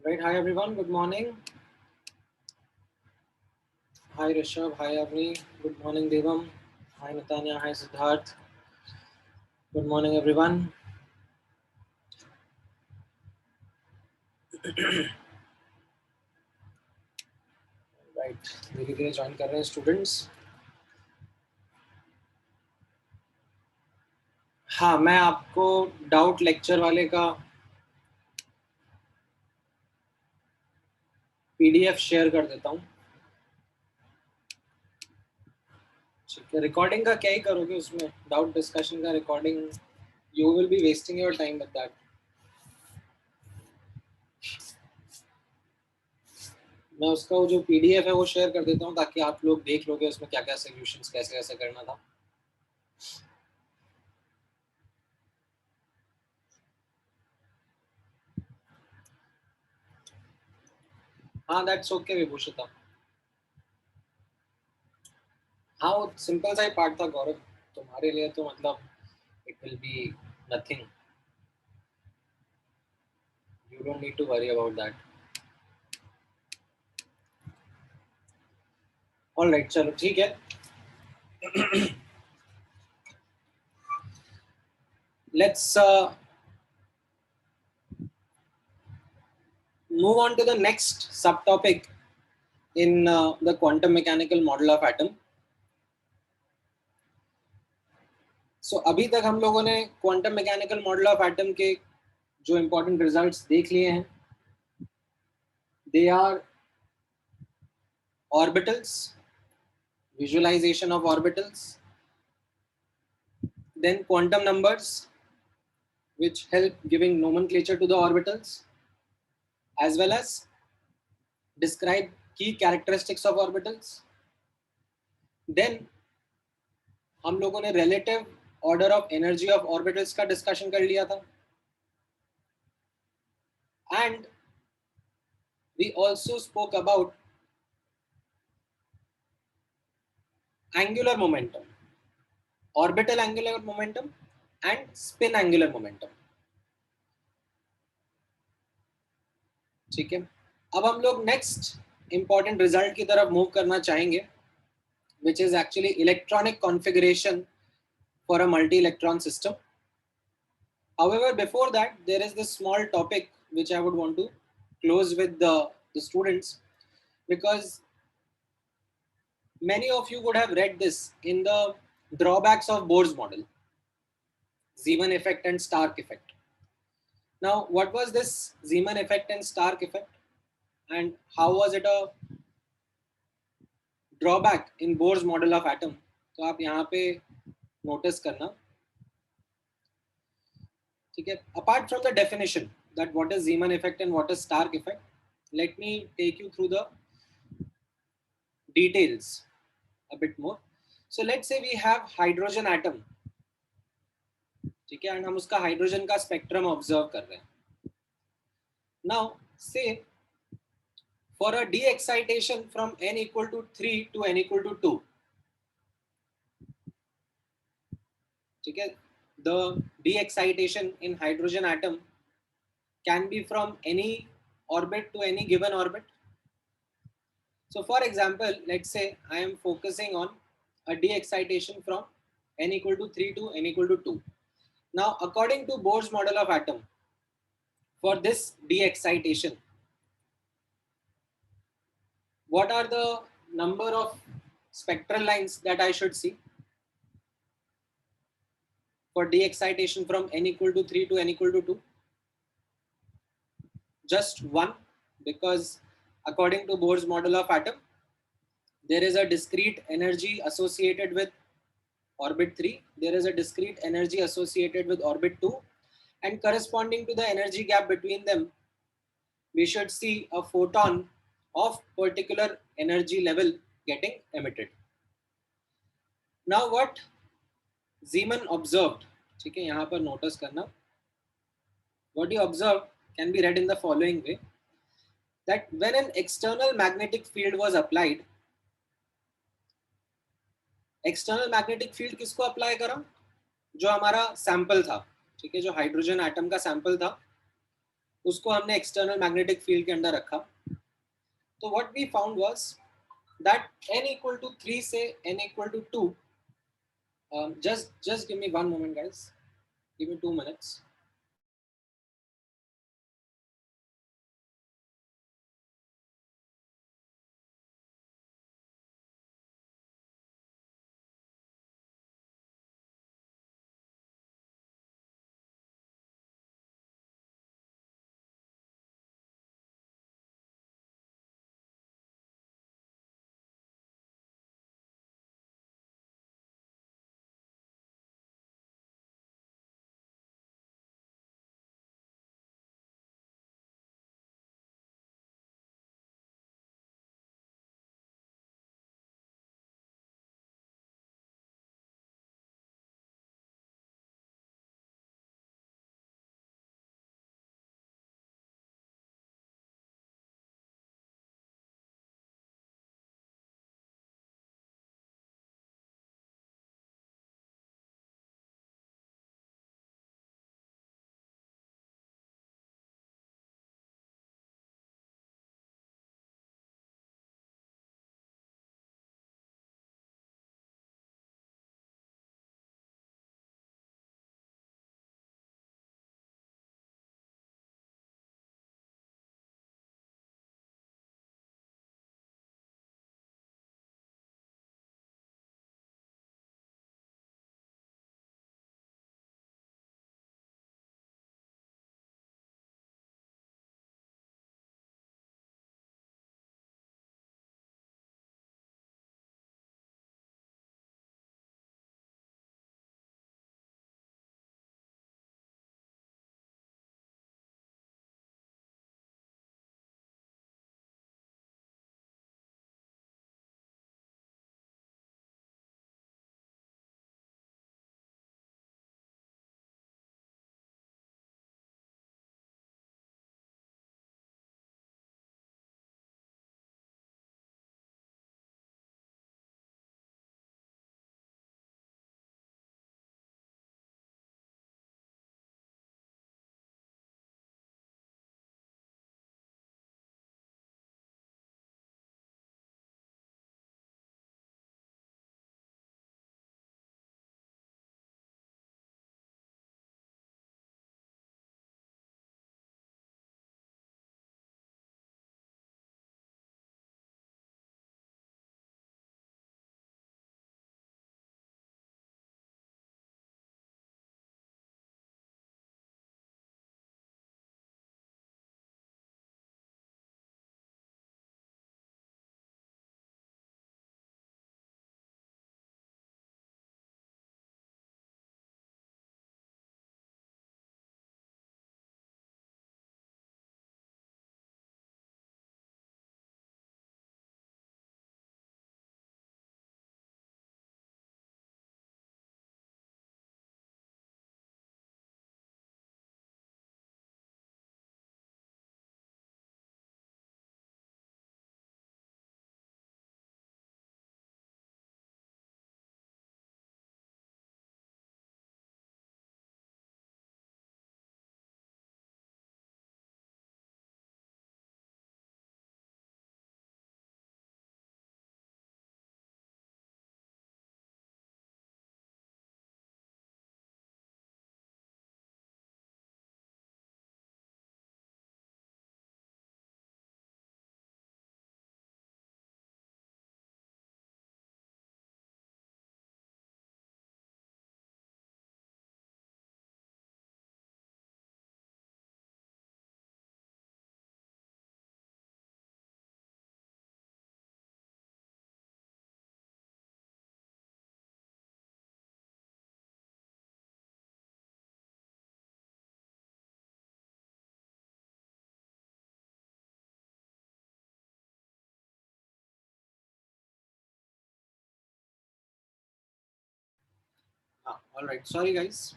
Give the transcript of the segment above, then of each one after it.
Right. Hi everyone. Good morning. Hi Rishabh. Hi Avni. Good morning Devam. Hi Natanya. Hi Siddharth. Good morning everyone. Right. धीरे धीरे join कर रहे हैं students. हाँ, मैं आपको डाउट लेक्चर वाले का पीडीएफ शेयर कर देता हूँ. ठीक है. रिकॉर्डिंग का क्या ही करोगे उसमें, डाउट डिस्कशन का recording. You will be wasting your time with that. मैं उसका वो जो पीडीएफ है वो शेयर कर देता हूँ ताकि आप लोग देख लोगे उसमें क्या क्या सोल्यूशंस कैसे कैसे करना था. हाँ, दैट्स ओके विभूषिता. हाँ, वो सिंपल सा ही पार्ट था गौरव. तुम्हारे लिए तो मतलब it will be nothing. You don't need to worry about that. All right, चलो ठीक है. Let's move on to the next subtopic in the quantum mechanical model of atom. So अभी तक हम लोगों ने quantum mechanical model of atom के जो important results देख लिए हैं. They are orbitals, visualization of orbitals, then quantum numbers which help giving nomenclature to the orbitals, as well as describe key characteristics of orbitals. Then हम लोगों ने relative order of energy of orbitals का discussion कर लिया था. And we also spoke about angular momentum, orbital angular momentum and spin angular momentum. ठीक है. अब हम लोग next important result की तरफ move करना चाहेंगे, which is actually electronic configuration for a multi-electron system. However, before that, there is this small topic which I would want to close with the students, because many of you would have read this in the drawbacks of Bohr's model, Zeeman effect and Stark effect. Now, what was this Zeeman effect and Stark effect, and how was it a drawback in Bohr's model of atom? तो आप यहाँ पे notice करना. ठीक है. Apart from the definition that what is Zeeman effect and what is Stark effect, let me take you through the details a bit more. So let's say we have hydrogen atom. ठीक है. And हम उसका hydrogen का spectrum observe कर रहे हैं. Now say for a de-excitation from n equal to 3 to n equal to 2. ठीक है. The de-excitation in hydrogen atom can be from any orbit to any given orbit. So for example, let's say I am focusing on a de-excitation from n equal to 3 to n equal to 2. Now, according to Bohr's model of atom, for this de-excitation, what are the number of spectral lines that I should see for de-excitation from n equal to 3 to n equal to 2? Just one, because according to Bohr's model of atom, there is a discrete energy associated with orbit 3, there is a discrete energy associated with orbit 2, and corresponding to the energy gap between them, we should see a photon of particular energy level getting emitted. Now what Zeeman observed, ठीक है, यहाँ पर notice करना, what he observed can be read in the following way, that when an external magnetic field was applied, external magnetic field किसको apply करा? जो हमारा sample था, ठीक है, जो hydrogen atom का sample था, उसको हमने एक्सटर्नल मैग्नेटिक फील्ड के अंदर रखा. तो what we found was that n equal to 3 से n equal to 2. Just give me one moment, guys. Give me 2 minutes. All right. Sorry, guys.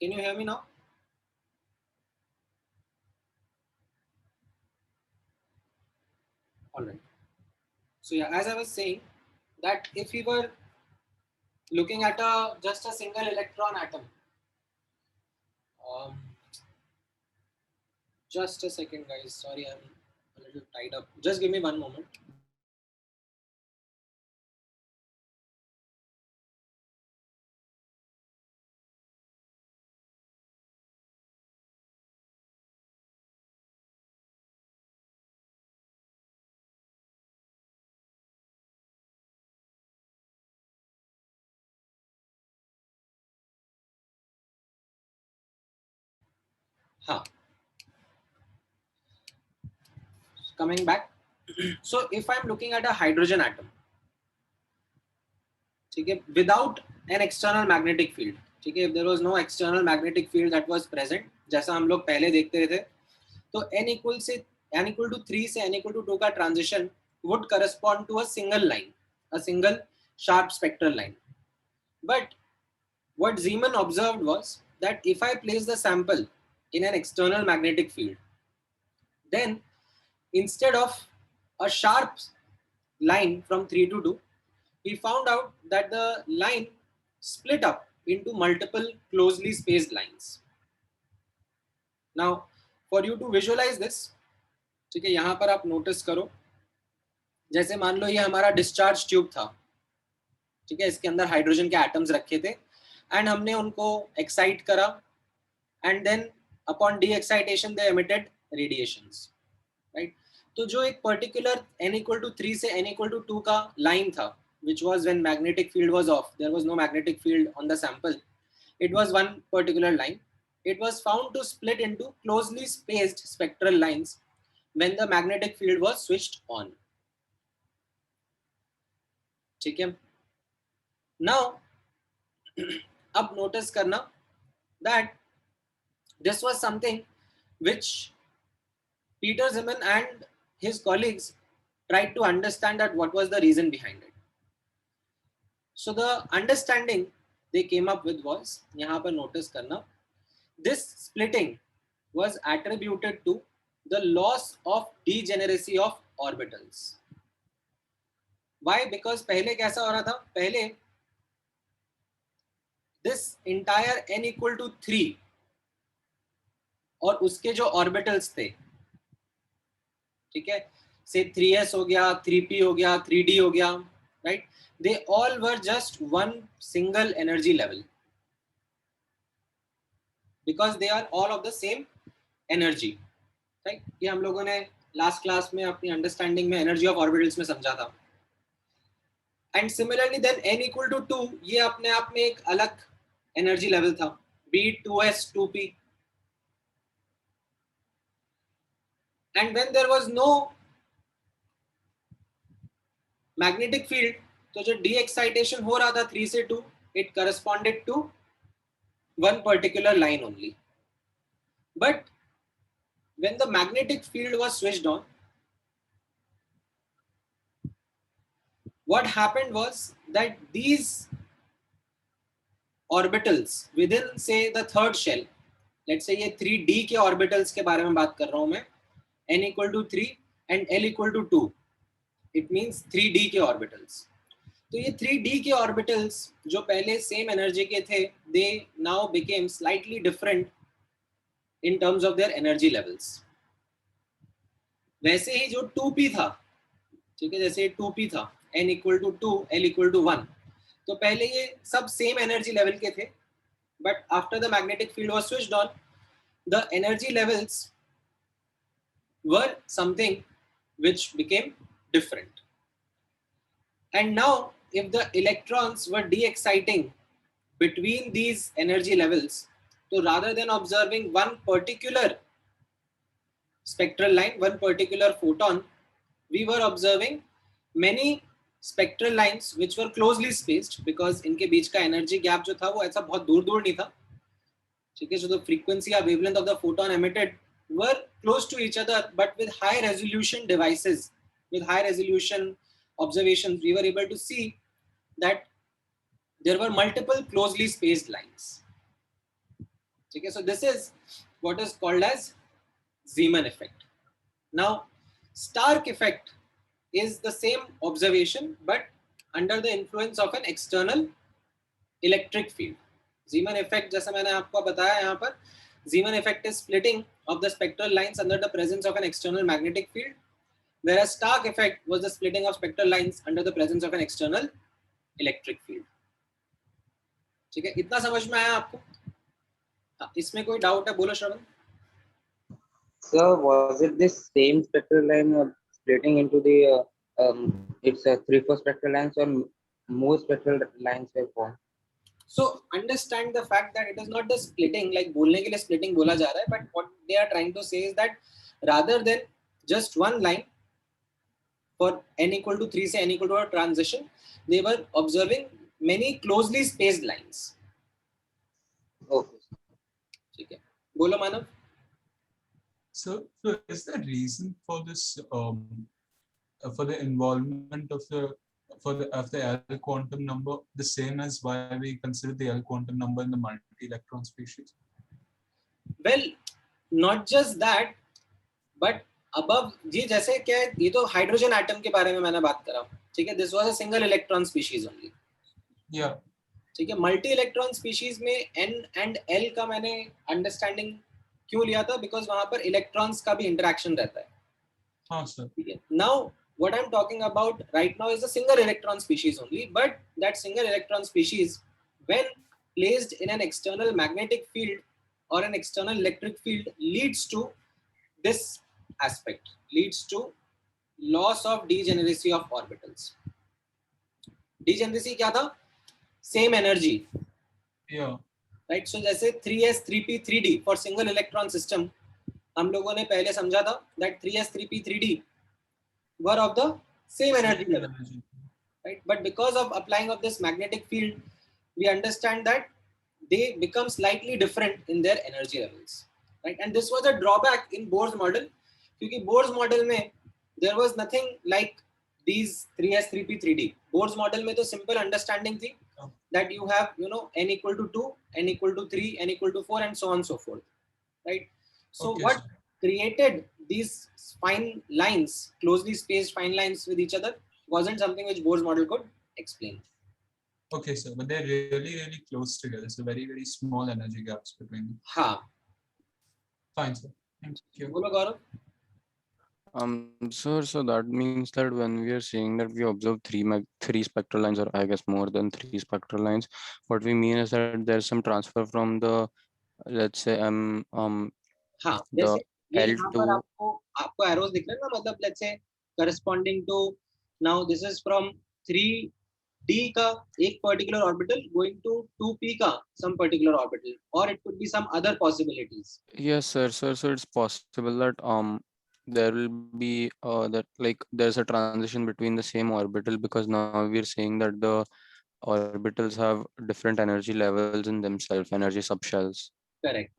Can you hear me now? All right. So yeah, as I was saying, that if we were looking at a just a single electron atom, um, Just a second, guys. Sorry, I'm a little tied up. Just give me one moment. Huh. Coming back. So if I'm looking at a hydrogen atom, ठीक है, without an external magnetic field, ठीक है, if there was no external magnetic field that was present, जैसा हम लोग पहले देखते थे, तो n equal to 3 से n equal to 2 का transition would correspond to a single line, a single sharp spectral line. But what Zeeman observed was that if I place the sample in an external magnetic field, then instead of a sharp line from 3 to 2, he found out that the line split up into multiple closely spaced lines. Now, for you to visualize this, ठीक है, यहाँ पर आप notice करो, जैसे मान लो ये हमारा discharge tube था, ठीक है, इसके अंदर हाइड्रोजन के एटम्स रखे थे एंड हमने उनको एक्साइट करा and then upon the excitation they emitted radiations, right. तो जो एक पर्टिकुलर n equal to 3 से n equal to 2 का लाइन था, which was when magnetic field was off, there was no magnetic field on the sample, it was one particular line, it was found to split into closely spaced spectral lines when the magnetic field was switched on. ठीक है. Now अब notice करना that this was something which Peter Zeeman and his colleagues tried to understand that what was the reason behind it. So the understanding they came up with was, यहाँ पर notice करना, this splitting was attributed to the loss of degeneracy of orbitals. Why? Because पहले कैसा हो रहा था, पहले this entire n equal to 3 और उसके जो ऑर्बिटल्स थे, ठीक है, से 3s हो गया, 3p हो गया, 3d हो गया, right, they all were just one single energy level because they are all of the same energy, right. ये हम लोगों ने लास्ट क्लास में अपनी अंडरस्टैंडिंग में एनर्जी ऑफ ऑर्बिटल्स में समझा था. And similarly then n equal to 2, ये अपने आप में एक अलग एनर्जी लेवल था, बी 2s 2p. And when there was no magnetic field, तो जो डी एक्साइटेशन हो रहा था 3 से 2, it corresponded to one particular line only. But when the magnetic field was switched on, what happened was that these orbitals within, say, the third shell, let's say ये 3d के orbitals के बारे में बात कर रहा हूं मैं, n equal to 3 and l equal to 2, it means 3d के orbitals. तो ये 3d के orbitals जो पहले same energy के थे, they now became slightly different in terms of their energy levels. वैसे ही जो 2p था, ठीक है, जैसे 2p था, n equal to 2, l equal to 1, तो पहले ये सब सेम एनर्जी लेवल के थे, but after the magnetic field was switched on, the energy levels were something which became different. And now if the electrons were de-exciting between these energy levels, so rather than observing one particular spectral line, one particular photon, we were observing many spectral lines which were closely spaced because इनके बीच का energy gap जो था वो ऐसा बहुत दूर दूर नहीं था, ठीक है. So the frequency or wavelength of the photon emitted were close to each other, but with high resolution devices, with high resolution observations, we were able to see that there were multiple closely spaced lines. Okay, so this is what is called as Zeeman effect. Now, Stark effect is the same observation but under the influence of an external electric field. Zeeman effect, जैसा मैंने आपको बताया यहाँ पर, Zeeman effect is splitting of the spectral lines under the presence of an external magnetic field, whereas Stark effect was the splitting of spectral lines under the presence of an external electric field. ठीक है, इतना समझ में आया आपको? इसमें कोई doubt है? बोलो श्रवण. So was it this same spectral line splitting into the it's a 3-4 spectral lines, or more spectral lines were formed? So understand the fact that it is not the splitting, like बोलने के लिए splitting बोला जा रहा है, but what they are trying to say is that rather than just one line for n equal to 3 say n equal to a transition, they were observing many closely spaced lines. Okay. ठीक है, बोलो मानव. So is the reason for this for the involvement of the L quantum number the same as why we consider the L quantum number in the multi-electron species? Well, not just that, but above जी जैसे क्या है, ये तो hydrogen atom के बारे में मैंने बात करा, ठीक है. This was a single electron species only. Yeah. ठीक है, मल्टी इलेक्ट्रॉन स्पीशीज में n एंड l का मैंने अंडरस्टैंडिंग क्यों लिया था? बिकॉज वहां पर इलेक्ट्रॉन्स का भी इंटरेक्शन रहता है. हाँ सर. ठीक है. Now what I'm talking about right now is a single electron species only, but that single electron species, when placed in an external magnetic field or an external electric field, leads to this aspect, leads to loss of degeneracy of orbitals. Degeneracy क्या था? Same energy. Yeah. Right. So जैसे 3s 3p 3d for single electron system, हम लोगों ने पहले समझा था that 3s 3p 3d were of the same energy level, right? But because of applying of this magnetic field, we understand that they become slightly different in their energy levels, right? And this was a drawback in Bohr's model, because Bohr's model में there was nothing like these 3s 3p 3d. Bohr's model में तो simple understanding थी that you have, you know, n equal to 2, n equal to 3, n equal to 4, and so on and so forth, right? So Okay, what sir. created these fine lines, closely spaced fine lines with each other, wasn't something which Bohr's model could explain. Okay, sir, but they're really, really close together. So very, very small energy gaps between them. हाँ. Fine, sir. Thank you. बोलो गौरव. Sir, so that means that when we are saying that we observe three spectral lines, or I guess more than 3 spectral lines, what we mean is that there's some transfer from the, let's say हाँ, the जैसे ये यहाँ पर L2. आपको arrows दिख रहे हैं ना, मतलब let's say corresponding to, now this is from 3d का एक particular orbital going to 2p का some particular orbital, or it could be some other possibilities. Yes, sir. So it's possible that there will be that like there's a transition between the same orbital, because now we're saying that the orbitals have different energy levels in themselves, energy subshells. Correct.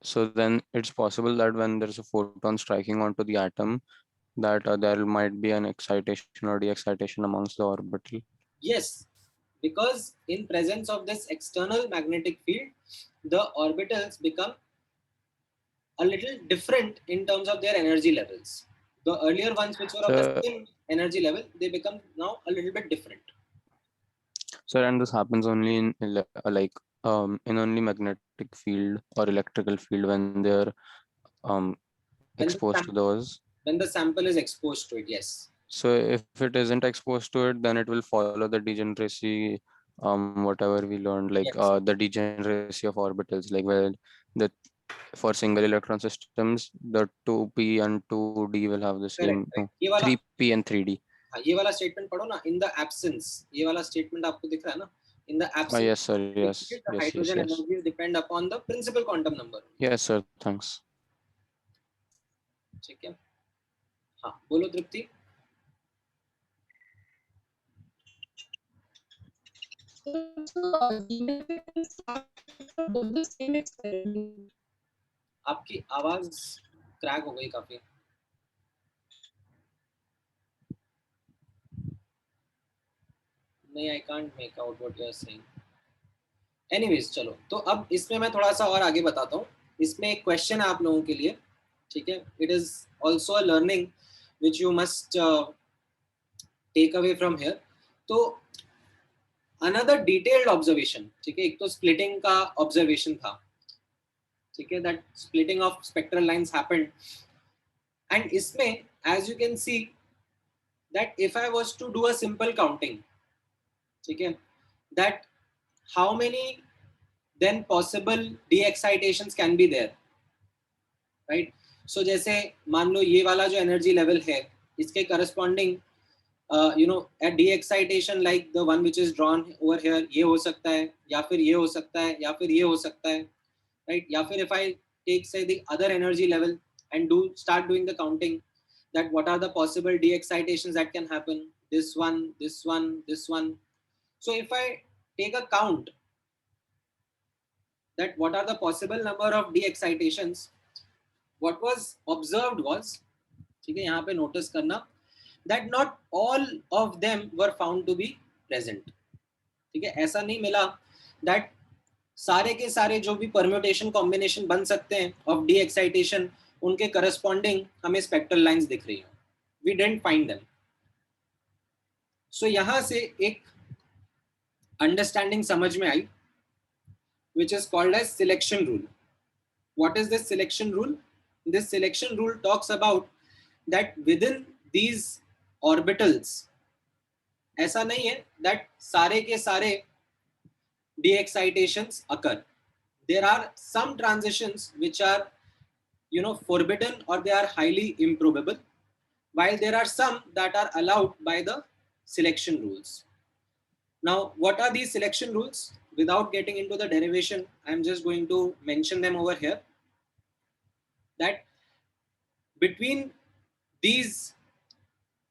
So then it's possible that when there's a photon striking onto the atom, that there might be an excitation or de-excitation amongst the orbital. Yes, because in presence of this external magnetic field, the orbitals become a little different in terms of their energy levels. The earlier ones which were of the same energy level, they become now a little bit different. So, and this happens only in in only magnetic field or electrical field when they're exposed to those. When the sample is exposed to it, yes. So if it isn't exposed to it, then it will follow the degeneracy, whatever we learned, like Yes. the degeneracy of orbitals, like where the for single electron systems, the 2p and 2d will have the same, Correct. no, 3p and 3d. हाँ, ये वाला statement पढ़ो ना, in the absence, ये वाला statement आपको दिख रहा है ना, in the absence. Yes, sir. Yes. The Yes. hydrogen Yes. energies depend upon the principal quantum number. Yes, sir. Thanks. ठीक है. हाँ, बोलो तृप्ति. आपकी आवाज क्रैक हो गई काफी. नहीं, I can't make out what you are saying. Anyways, चलो, तो अब इसमें मैं थोड़ा सा और आगे बताता हूँ. इसमें एक क्वेश्चन है आप लोगों के लिए, ठीक है. It is also a learning which you must take away from here. तो another detailed observation, ठीक है. एक तो splitting का observation था. ठीक है, that splitting of spectral lines happened. And इसमें as you can see that if I was to do a simple counting, ठीक है, that how many then possible de-excitations can be there, right? So जैसे मान लो ये वाला जो energy level है, इसके corresponding a de-excitation like the one which is drawn over here, ये हो सकता है, या फिर ये हो सकता है, या फिर ये हो सकता है, right? या फिर if I take say the other energy level and start doing the counting, that what are the possible de-excitations that can happen, this one, this one, this one. So if I take a count that what are the possible number of de-excitations, what was observed was, ठीक है, यहाँ पे notice करना, that not all of them were found to be present. ठीक है, ऐसा नहीं मिला that सारे के सारे जो भी परम्यूटेशन कॉम्बिनेशन बन सकते हैं ऑफ डी एक्साइटेशन उनके करस्पॉन्डिंग हमें स्पेक्ट्रल लाइंस दिख रही हैं. We didn't find them. So यहां से एक अंडरस्टैंडिंग समझ में आई which is called as selection rule. What is this selection rule? This selection rule talks about that within these orbitals ऐसा नहीं है that सारे के सारे de-excitations occur. There are some transitions which are forbidden or they are highly improbable, while there are some that are allowed by the selection rules. Now, what are these selection rules? Without getting into the derivation, I'm just going to mention them over here. That between these,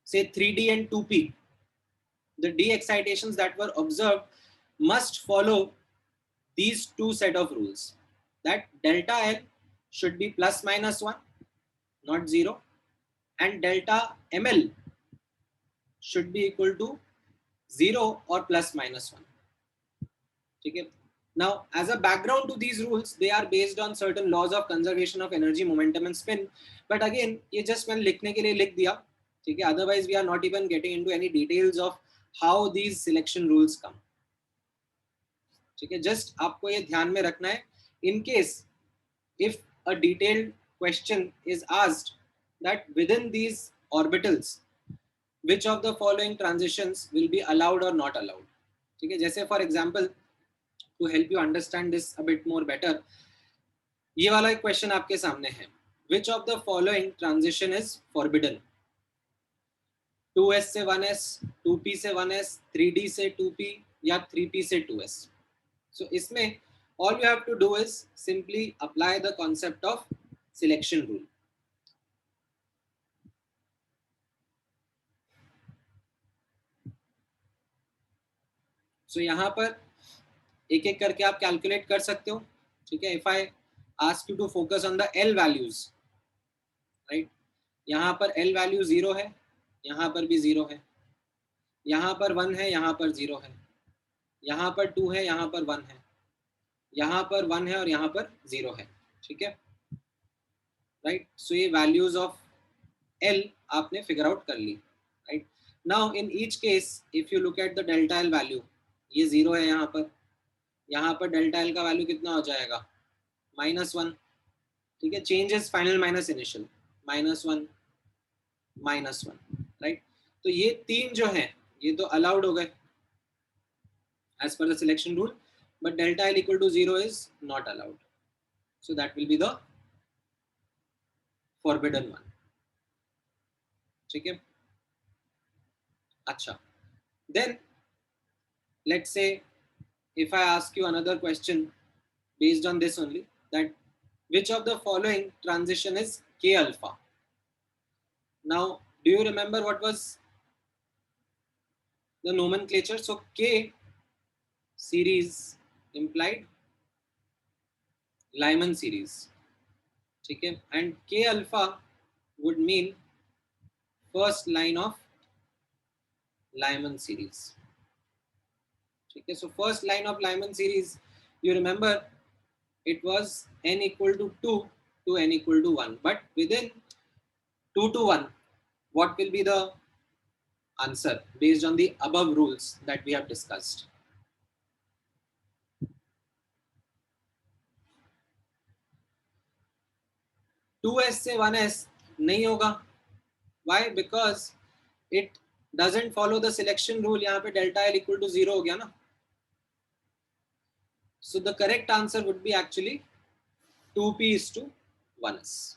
say 3D and 2P, the de-excitations that were observed must follow these two set of rules. That delta L should be plus minus 1, not 0, and delta ML should be equal to 0 or plus minus 1. Okay. Now, as a background to these rules, they are based on certain laws of conservation of energy, momentum, and spin. But again, ये just मैंने लिखने के लिए लिख दिया. ठीक है. Otherwise, we are not even getting into any details of how these selection rules come. ठीक है. Just आपको ये ध्यान में रखना है. In case if a detailed question is asked that within these orbitals, which of the following transitions will be allowed or not allowed. ठीक है. जैसे for example, to help you understand this a bit more better, ये वाला एक question आपके सामने है. Which of the following transition is forbidden? 2s से 1s, 2p से 1s, 3d से 2p या 3p से 2s. So इसमें all you have to do is simply apply the concept of selection rule. So यहाँ पर एक एक करके आप कैलकुलेट कर सकते हो. ठीक है. If I ask you to focus on the l values, right, यहाँ पर एल वैल्यू 0 है, यहाँ पर भी 0 है, यहाँ पर 1 है, यहाँ पर 0 है, यहाँ पर 2 है, यहाँ पर 1 है, यहाँ पर 1 है और यहाँ पर 0 है. ठीक है, राइट. सो ये वैल्यूज ऑफ एल आपने फिगर आउट कर ली, right. Now in each case if you look at the delta l value, ये 0 है, यहाँ पर डेल्टा एल का वैल्यू कितना हो जाएगा, -1. ठीक है. Changes final minus initial, -1, -1, right. तो ये तीन जो है ये तो अलाउड हो गए as per the selection rule, but delta l equal to 0 is not allowed. So that will be the forbidden one. ठीक है. अच्छा, then let's say if I ask you another question based on this only, that which of the following transition is K alpha? Now, do you remember what was the nomenclature? So K series implied Lyman series. Okay, and K alpha would mean first line of Lyman series. Okay, so first line of Lyman series, you remember it was n equal to 2 to n equal to 1, but within 2 to 1, what will be the answer based on the above rules that we have discussed? 2s से 1s नहीं होगा. Why? Because it doesn't follow the selection rule. यहाँ पे delta L equal to 0 हो गया ना. So the correct answer would be actually 2p is to 1s.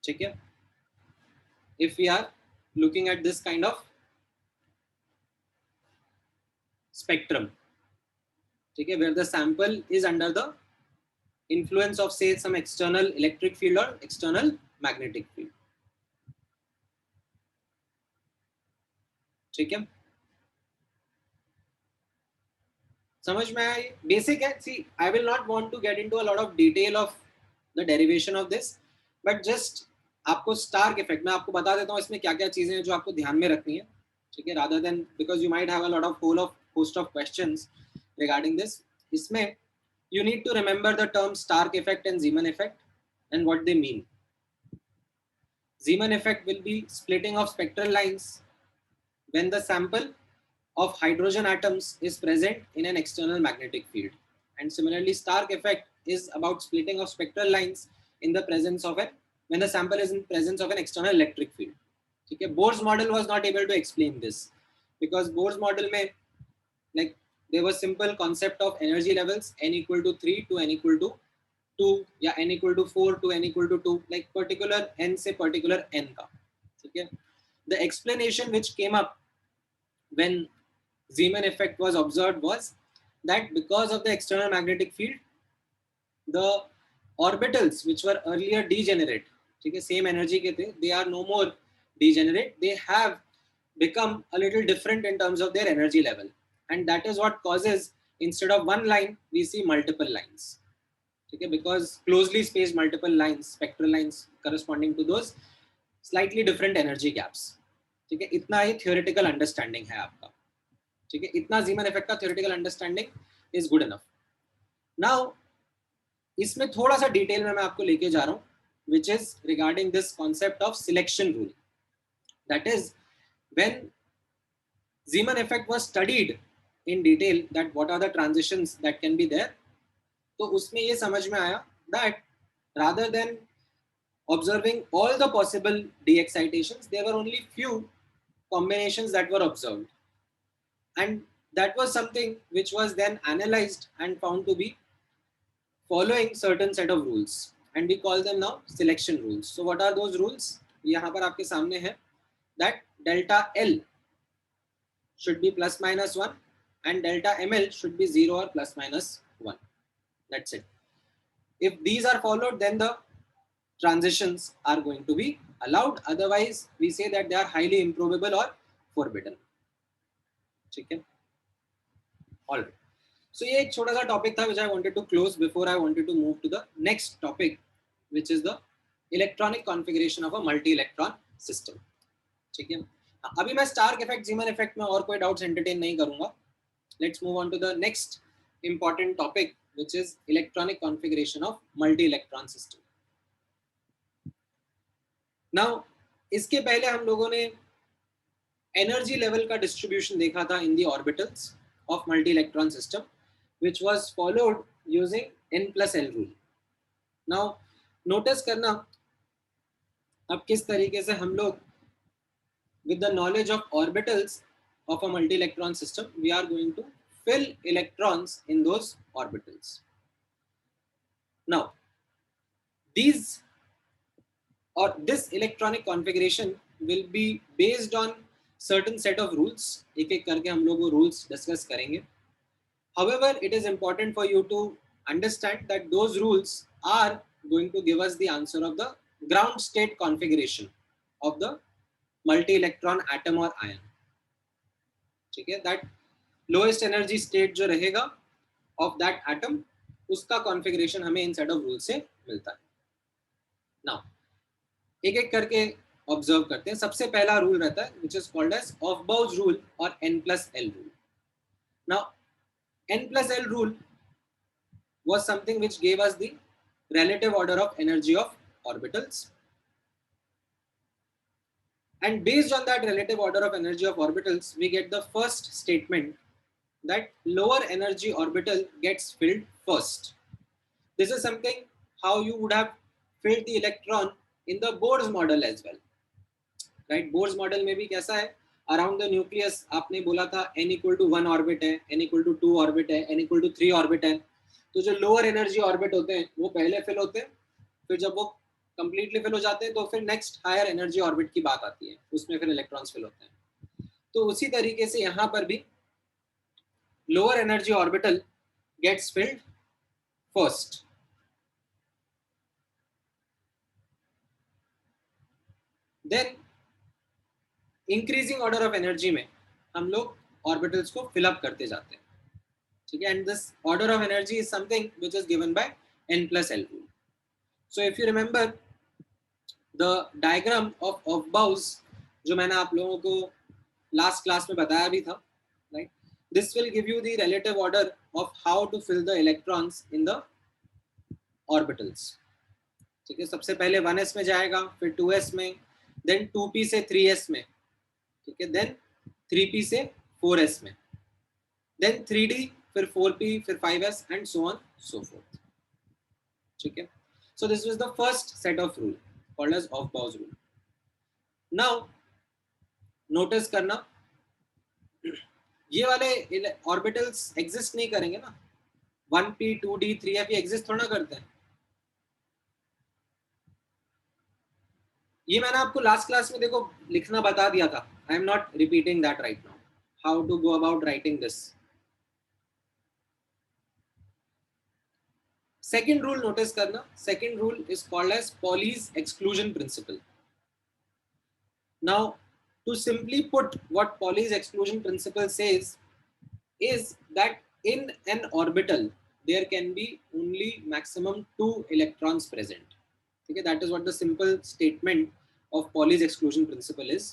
ठीक है. If we are looking at this kind of spectrum, ठीक है, where the sample is under the influence of say some external electric field or external magnetic field. ठीक है, समझ में आया? Basic है. See I will not want to get into a lot of detail of the derivation of this, but just आपको Stark effect मैं आपको बता देता हूँ इसमें क्या क्या चीजें हैं जो आपको ध्यान में रखनी है. ठीक है, rather than because you might have a lot of host of questions regarding this. इसमें you need to remember the term Stark effect and Zeeman effect and what they mean. Zeeman effect will be splitting of spectral lines when the sample of hydrogen atoms is present in an external magnetic field. And similarly, Stark effect is about splitting of spectral lines in the presence of when the sample is in presence of an external electric field. Okay, Bohr's model was not able to explain this because Bohr's model may like there was simple concept of energy levels n equal to 3 to n equal to 2 या n equal to 4 to n equal to 2 like particular n से particular n का. ठीक है, the explanation which came up when Zeeman effect was observed was that because of the external magnetic field the orbitals which were earlier degenerate, ठीक है, same energy के थे, they are no more degenerate, they have become a little different in terms of their energy level. And that is what causes instead of one line we see multiple lines. Okay, because closely spaced multiple lines, spectral lines corresponding to those slightly different energy gaps. ठीक है, इतना ही theoretical understanding है आपका. ठीक है, इतना Zeeman effect का theoretical understanding is good enough. Now इसमें थोड़ा सा डिटेल में मैं आपको लेके जा रहा हूँ which is regarding this concept of selection rule. That is when Zeeman effect was studied in detail that what are the transitions that can be there, तो उसमें ये समझ में आया that rather than observing all the possible de-excitations, there were only few combinations that were observed, and that was something which was then analyzed and found to be following certain set of rules, and we call them now selection rules. So what are those rules? यहाँ पर आपके सामने है that delta L should be plus minus 1 and delta ml should be 0 or plus minus 1. That's it. If these are followed, then the transitions are going to be allowed. Otherwise, we say that they are highly improbable or forbidden. Okay. All right. So ये एक छोटा सा topic था which I wanted to close before I wanted to move to the next topic, which is the electronic configuration of a multi-electron system. ठीक है. अभी मैं Stark effect, Zeeman effect में और कोई डाउट्स एंटरटेन नहीं करूंगा. Let's move on to the next important topic, which is electronic configuration of multi-electron system. Now, इसके पहले हम लोगों ने एनर्जी लेवल का डिस्ट्रीब्यूशन देखा था in the orbitals of multi-electron system, which was followed using n plus L rule. Now, notice करना अब किस तरीके से हम लोग with the knowledge of orbitals of a multi-electron system, we are going to fill electrons in those orbitals. Now, this electronic configuration will be based on certain set of rules. एक एक करके हम लोग वो rules discuss करेंगे. However, it is important for you to understand that those rules are going to give us the answer of the ground state configuration of the multi-electron atom or ion. ठीक है, that lowest energy state जो रहेगा of that atom, उसका configuration हमें इन set of rules से मिलता है. Now, एक एक करके ऑब्जर्व करते हैं. सबसे पहला रूल रहता है which is called as Aufbau's rule or n plus L rule. Now, n plus L rule was something which gave us the relative order of energy of orbitals. And based on that relative order of energy of orbitals, we get the first statement that lower energy orbital gets filled first. This is something how you would have filled the electron in the Bohr's model as well, right? Bohr's model में भी कैसा है, around the nucleus आपने बोला था n equal to 1 orbit है, n equal to 2 orbit है, n equal to 3 orbit है. तो जो लोअर एनर्जी ऑर्बिट होते हैं वो पहले फिल होते हैं, फिर जब वो कंप्लीटली फिल हो जाते हैं तो फिर नेक्स्ट हायर एनर्जी ऑर्बिट की बात आती है, उसमें फिर इलेक्ट्रॉन्स फिल होते हैं. तो उसी तरीके से यहाँ पर भी lower energy orbital gets filled first. Then increasing order of energy में हम लोग ऑर्बिटल्स को फिल अप करते जाते हैं, ठीक है. And this order of energy is something which is given by n+l rule. So if you remember the diagram of Aufbau's जो मैंने आप लोगों को लास्ट क्लास में बताया भी था, right, this will give you the relative order of how to fill the electrons in the orbitals, ठीक है. सबसे पहले 1s में जाएगा, फिर 2s में, देन 2p से 3s में, ठीक है, देन 3p से 4s में, देन 3d, फिर 4p, फिर 5s and so on so fourth, ठीक है. So this was the first set of rule called as Aufbau's rule. Now notice करना, ये वाले ऑर्बिटल्स एग्जिस्ट नहीं करेंगे ना, 1p 2d 3f ये एग्जिस्ट थोड़ा करते हैं. ये मैंने आपको लास्ट क्लास में देखो लिखना बता दिया था. I am not repeating that right now, how to go about writing this. Second rule notice करना, second rule is called as Pauli's exclusion principle. Now, to simply put what Pauli's exclusion principle says is that in an orbital there can be only maximum 2 electrons present. Okay, that is what the simple statement of Pauli's exclusion principle is.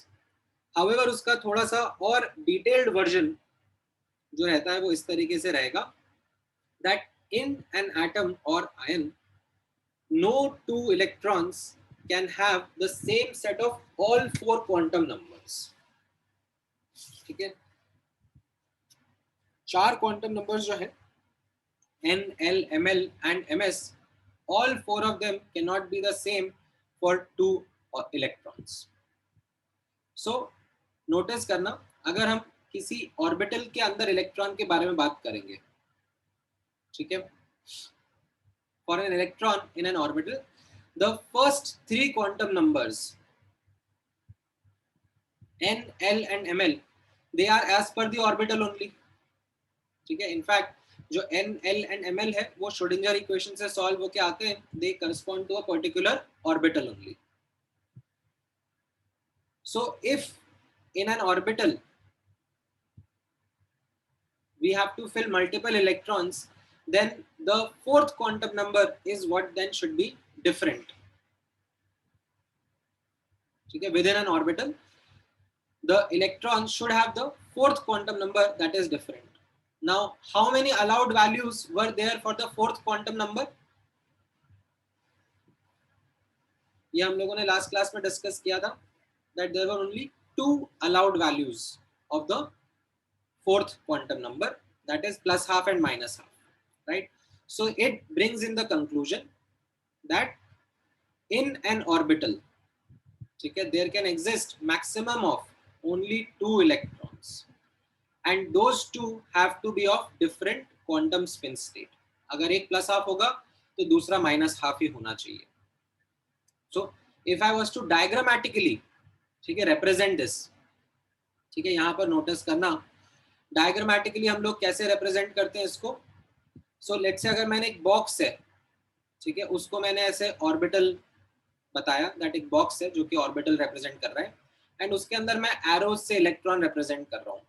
However, उसका थोड़ा सा और detailed version जो रहता है वो इस तरीके से रहेगा that in an atom or ion, no 2 electrons can have the same set of all 4 quantum numbers. ठीक है, 4 quantum numbers जो है n, l, ml and ms, all 4 of them cannot be the same for 2 electrons. So notice करना, अगर हम किसी orbital के अंदर इलेक्ट्रॉन के बारे में बात करेंगे, ठीक है, for an electron in an orbital, the first 3 quantum numbers n, l and ml, they are as per the orbital only, ठीक है. इनफैक्ट जो n, l and ml है वो श्रोडिंगर इक्वेशन से सॉल्व होके आते हैं, they correspond to a particular orbital only. So if in an orbital we have to fill multiple electrons, then the 4th quantum number is what then should be different. Okay, within an orbital, the electrons should have the 4th quantum number that is different. Now, how many allowed values were there for the 4th quantum number? ये हम लोगों ने last class में discuss किया था that there were only 2 allowed values of the 4th quantum number, that is plus half and minus half. Right, so it brings in the conclusion that in an orbital, okay, there can exist maximum of only 2 electrons, and those 2 have to be of different quantum spin state. अगर एक plus half होगा तो दूसरा minus half ही होना चाहिए. So if I was to diagrammatically, ठीक है, represent this, ठीक है, यहाँ पर notice करना, diagrammatically हम लोग कैसे represent करते हैं इसको. सो लेट्स से अगर मैंने एक बॉक्स है, ठीक है, उसको मैंने ऐसे ऑर्बिटल बताया, दैट एक बॉक्स है जो कि ऑर्बिटल रिप्रेजेंट कर रहा है, एंड उसके अंदर मैं एरोज से इलेक्ट्रॉन रिप्रेजेंट कर रहा हूँ,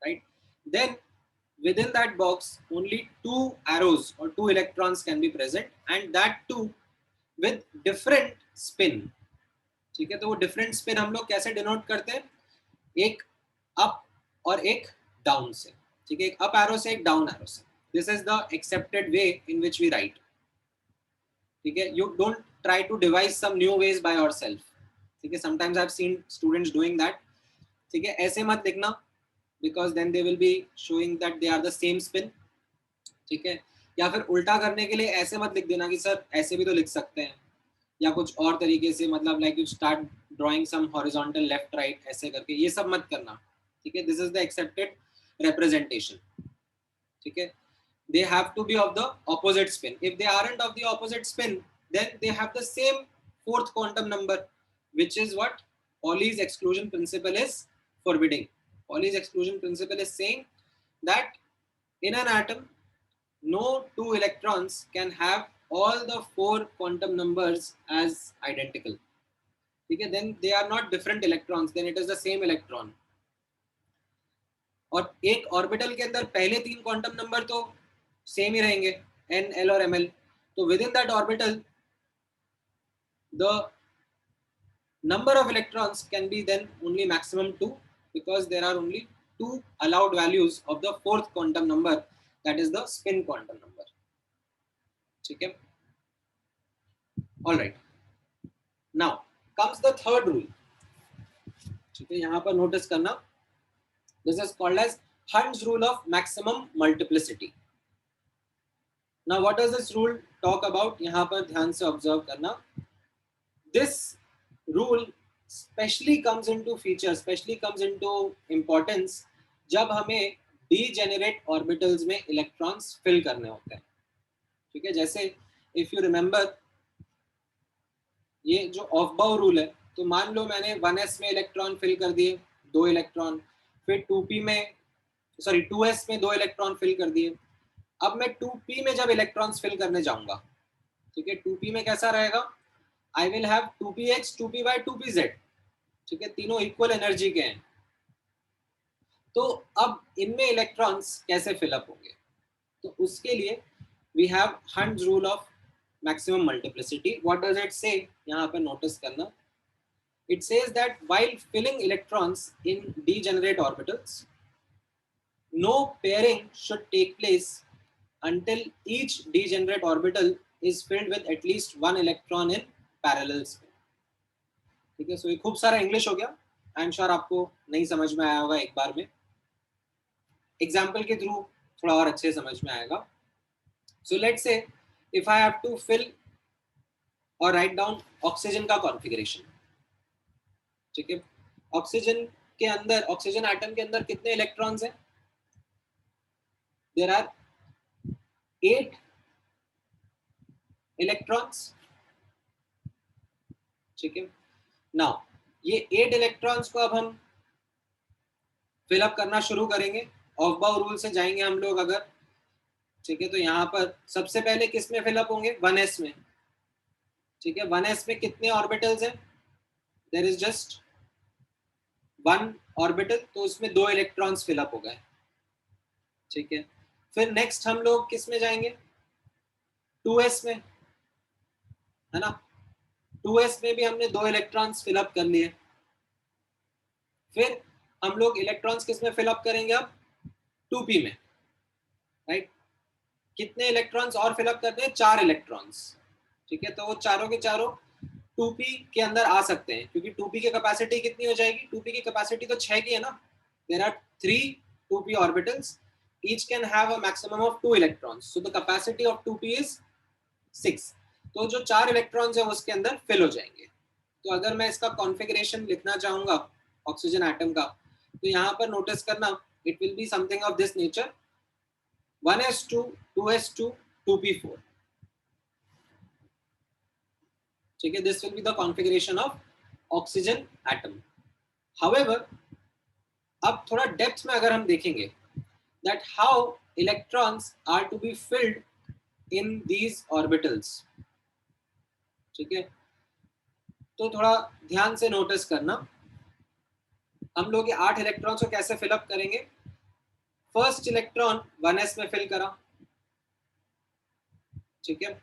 right. Then within that box only 2 arrows और 2 electrons can be present, and that too with different spin, ठीक है. तो वो डिफरेंट स्पिन हम लोग कैसे डिनोट करते हैं, एक अप और एक डाउन से, ठीक है, एक अप एरो से एक डाउन एरो से. This is the accepted way in which we write. ठीक है, you don't try to devise some new ways by yourself. ठीक है, sometimes I've seen students doing that. ठीक है, ऐसे मत लिखना, because then they will be showing that they are the same spin. ठीक है, या फिर उल्टा करने के लिए ऐसे मत लिख देना कि सर ऐसे भी तो लिख सकते हैं, या कुछ और तरीके से, मतलब like you start drawing some horizontal left right ऐसे करके, ये सब मत करना, ठीक है। This is the accepted representation, ठीक है। they have to be of the opposite spin. If they aren't of the opposite spin, then they have the same fourth quantum number, which is what Pauli's exclusion principle is forbidding. Pauli's exclusion principle is saying that in an atom, no two electrons can have all the four quantum numbers as identical. Okay, then they are not different electrons, then it is the same electron. और एक orbital के अंदर पहले तीन quantum number तो same ही रहेंगे, n, l और ml. तो with in that orbital the number of electrons can be then only maximum 2, because there are only two allowed values of the fourth quantum number, that is the spin quantum number. ठीक है, all right. Now comes the third rule. ठीक है, यहाँ पर notice करना, this is called as Hund's rule of maximum multiplicity. Now what does this rule talk about? यहाँ पर ध्यान से ऑब्जर्व करना. This rule specially comes into feature, specially comes into importance जब हमें degenerate orbitals में electrons fill करने होते हैं. ठीक है, जैसे if you remember ये जो ऑफ बाउ रूल है, तो मान लो मैंने 1s में इलेक्ट्रॉन फिल कर दिए 2 इलेक्ट्रॉन, फिर 2p में सॉरी 2s में 2 इलेक्ट्रॉन फिल कर दिए. अब मैं 2p में जब इलेक्ट्रॉन्स फिल करने जाऊंगा, ठीक है, 2p में कैसा रहेगा, I will have 2px 2py 2pz, ठीक है, तीनों इक्वल एनर्जी के हैं. तो अब इनमें इलेक्ट्रॉन्स कैसे फिलअप होंगे, तो उसके लिए we have Hund's rule of maximum multiplicity. What does it say, यहाँ पे नोटिस करना, it says that while filling electrons in degenerate orbitals, no pairing should take place until each degenerate orbital is filled with at least one electron in parallel spin. ठीक है, सो ये खूब सारा English हो गया, आई एम श्योर आपको नहीं समझ में आया होगा, एक बार में एग्जाम्पल के थ्रू थोड़ा और अच्छे समझ में आएगा. So let's say if I have to fill और राइट डाउन ऑक्सीजन का कॉन्फ़िगरेशन. ठीक है, ऑक्सीजन के अंदर, ऑक्सीजन एटम के अंदर कितने इलेक्ट्रॉन्स हैं, देयर आर 8 इलेक्ट्रॉन्स. ठीक है, नाउ ये 8 इलेक्ट्रॉन्स को अब हम फिलअप करना शुरू करेंगे. ऑफ बाउ रूल से जाएंगे हम लोग अगर, ठीक है, तो यहाँ पर सबसे पहले किस में फिलअप होंगे, 1s में. ठीक है, 1s में कितने ऑर्बिटल्स हैं, देयर इज जस्ट 1 ऑर्बिटल, तो उसमें 2 इलेक्ट्रॉन्स फिलअप हो गए. ठीक है, फिर नेक्स्ट हम लोग किस में जाएंगे, 2s में, है ना. 2s में भी हमने 2 इलेक्ट्रॉन्स फिलअप कर लिए. फिर हम लोग इलेक्ट्रॉन्स किस में फिलअप करेंगे, अब 2p में, राइट. कितने इलेक्ट्रॉन्स और फिलअप करते हैं, 4 इलेक्ट्रॉन्स. ठीक है, तो वो चारों के चारों 2p के अंदर आ सकते हैं, क्योंकि 2p की कैपेसिटी कितनी हो जाएगी, 2p की कैपेसिटी तो 6 की है ना. There are 3 2p orbitals, each can have a maximum of 2 electrons, so the capacity of 2p is 6. तो जो 4 इलेक्ट्रॉन्स है उसके अंदर फिल हो जाएंगे. तो अगर मैं इसका कॉन्फ़िगरेशन लिखना चाहूंगा ऑक्सीजन एटम का, तो यहाँ पर नोटिस करना, it will be something of this nature, 1s2 2s2 2p4. ठीक है, this will be the configuration of oxygen atom. However, अब थोड़ा डेप्थ में अगर हम देखेंगे that how electrons are to be filled in these orbitals. ठीक है, तो थोड़ा ध्यान से नोटिस करना, हम लोग ये 8 इलेक्ट्रॉन्स को कैसे फिलअप करेंगे. फर्स्ट इलेक्ट्रॉन 1s में फिल करा. ठीक है,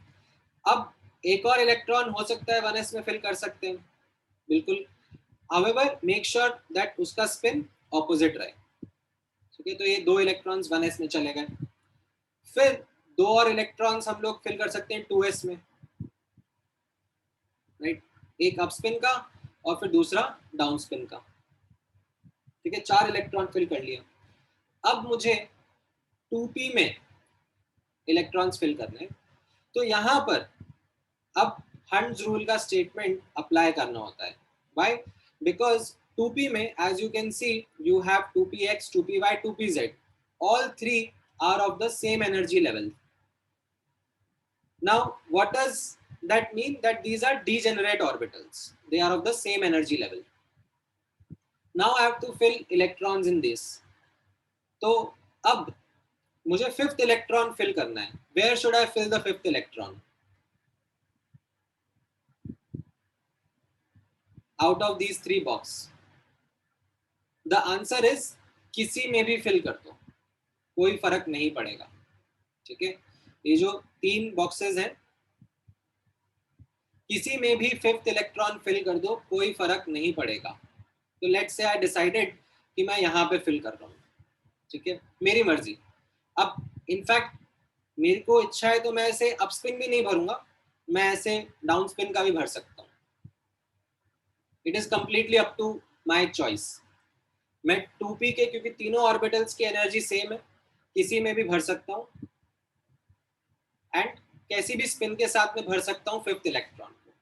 अब एक और इलेक्ट्रॉन हो सकता है 1s में फिल कर सकते हैं, बिल्कुल. However, make sure that उसका स्पिन ऑपोजिट रहे. ठीक है, तो ये 2 इलेक्ट्रॉन्स 1s में चले गए. फिर 2 और इलेक्ट्रॉन्स हम लोग फिल कर सकते हैं 2s में, राइट. एक अप स्पिन का और फिर दूसरा डाउन स्पिन का. ठीक है, 4 इलेक्ट्रॉन फिल कर लिया. अब मुझे 2p में इलेक्ट्रॉन्स फिल करने हैं। तो यहाँ पर अब हंट्स रूल का स्टेटमेंट अप्लाई करना होता है। व्हाई? बिकॉज 2p में as you can see you have 2px, 2py, 2pz, all three are of the same energy level. Now what does that mean? That these are degenerate orbitals, they are of the same energy level. Now I have to fill electrons in this. तो अब मुझे fifth electron fill करना है. Where should I fill the fifth electron? Out of these three box. The answer is किसी में भी fill कर दो, कोई फर्क नहीं पड़ेगा. ठीक है, ये जो तीन बॉक्सेस हैं किसी में भी फिफ्थ इलेक्ट्रॉन फिल कर दो, कोई फर्क नहीं पड़ेगा. तो लेट्स से आई डिसाइडेड कि मैं यहाँ पे फिल कर रहा हूँ. ठीक है, मेरी मर्जी. अब इनफैक्ट मेरे को इच्छा है तो मैं ऐसे अप स्पिन भी नहीं भरूंगा, मैं ऐसे डाउन स्पिन का भी भर सकता हूँ. It is completely up to my choice. मैं 2p के, क्योंकि तीनों ऑर्बिटल्स की एनर्जी सेम है, किसी में भी भर सकता हूँ एंड कैसी भी स्पिन के साथ में भर सकता हूँ फिफ्थ इलेक्ट्रॉन को.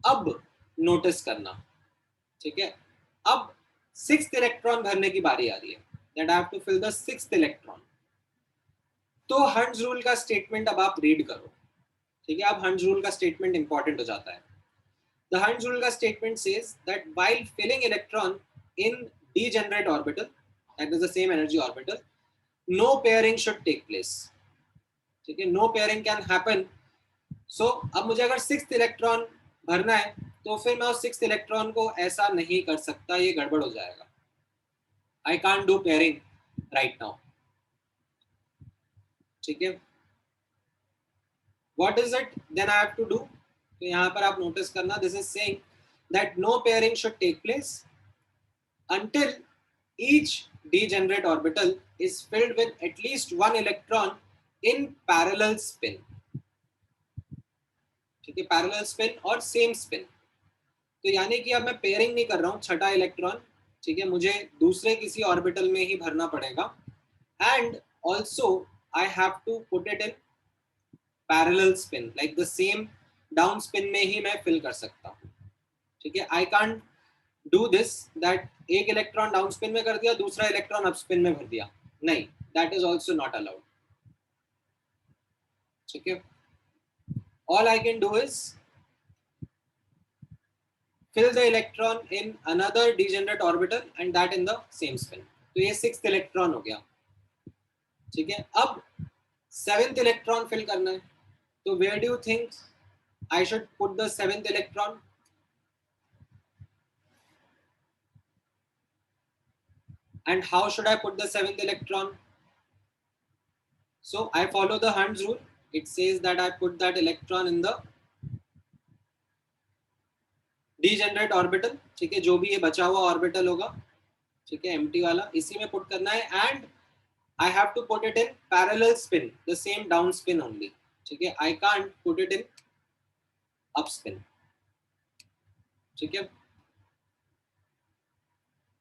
अब नोटिस करना, ठीक है, अब सिक्स्थ इलेक्ट्रॉन भरने की बारी आ रही है. That I have to fill the sixth electron. तो हंट्स रूल का स्टेटमेंट अब आप रीड करो. ठीक है, अब हंट्स रूल का स्टेटमेंट इंपॉर्टेंट हो जाता है. The Hund's rule का statement says that while filling electron in degenerate orbital, that is the same energy orbital, no pairing should take place. ठीक है, no pairing can happen. So अब मुझे अगर सिक्स्थ इलेक्ट्रॉन भरना है तो फिर मैं उस सिक्स्थ इलेक्ट्रॉन को ऐसा नहीं कर सकता, ये गड़बड़ हो जाएगा. I can't do pairing right now. ठीक है, what is it then I have to do? तो यहाँ पर आप नोटिस करना, this is saying that no pairing should take place until each degenerate orbital is filled with at least one electron in parallel spin. ठीक है, parallel spin और same spin. तो यानी कि अब मैं पेयरिंग नहीं कर रहा हूँ छठा इलेक्ट्रॉन. ठीक है, मुझे दूसरे किसी ऑर्बिटल में ही भरना पड़ेगा and also I have to put it in parallel spin, like the same down spin में ही मैं फिल कर सकता हूँ. ठीक है, I can't do this that एक इलेक्ट्रॉन डाउन स्पिन में कर दिया, दूसरा इलेक्ट्रॉन अप स्पिन में भर दिया. नहीं, that is also not allowed. ठीक है, all I can do is fill the electron in another degenerate orbital and that in the same spin. तो ये सिक्स्थ इलेक्ट्रॉन हो गया. ठीक है, अब सेवेंथ इलेक्ट्रॉन फिल करना है. तो where do you think I should put the seventh electron? And how should I put the seventh electron? So I follow the Hund's rule. It says that I put that electron in the degenerate orbital. ठीक है, जो भी ये बचा हुआ orbital होगा, ठीक है, एम्प्टी वाला, इसी में पुट करना है and I have to put it in parallel spin, the same down spin only. ठीक है, I can't put it in up spin. ठीक है,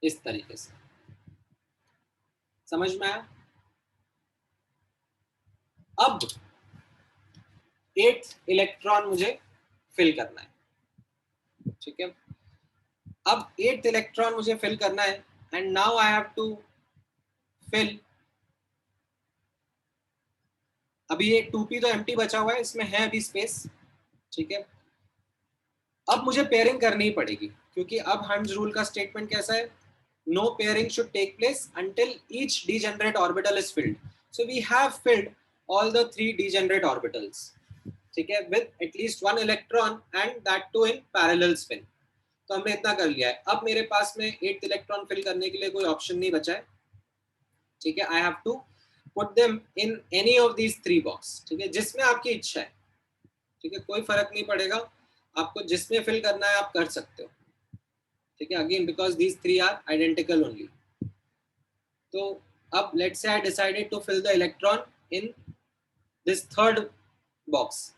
इस तरीके से समझ में आया. अब 8th इलेक्ट्रॉन मुझे फिल करना है. ठीक है, अब 8th इलेक्ट्रॉन मुझे फिल करना है and now I have to fill. अभी ये 2p तो एम्प्टी बचा हुआ है, इसमें है अभी स्पेस. ठीक है, अब मुझे पेयरिंग करनी ही पड़ेगी क्योंकि अब हंट्स रूल का स्टेटमेंट कैसा है? No pairing should take place until each degenerate orbital is filled. So we have filled all the 3 degenerate orbitals. ठीक है, with at least one electron and that too in parallel spin. तो हमने इतना कर लिया है. अब मेरे पास में 8th इलेक्ट्रॉन फिल करने के लिए कोई ऑप्शन नहीं बचा है. ठीक है, I have to put them in any of these 3 box. ठीक है, जिसमें आपकी इच्छा है. ठीक है, कोई फर्क नहीं पड़ेगा, आपको जिसमें फिल करना है आप कर सकते हो. ठीक है, again because these 3 are identical only. तो अब let's say I decided to fill the electron in this third box.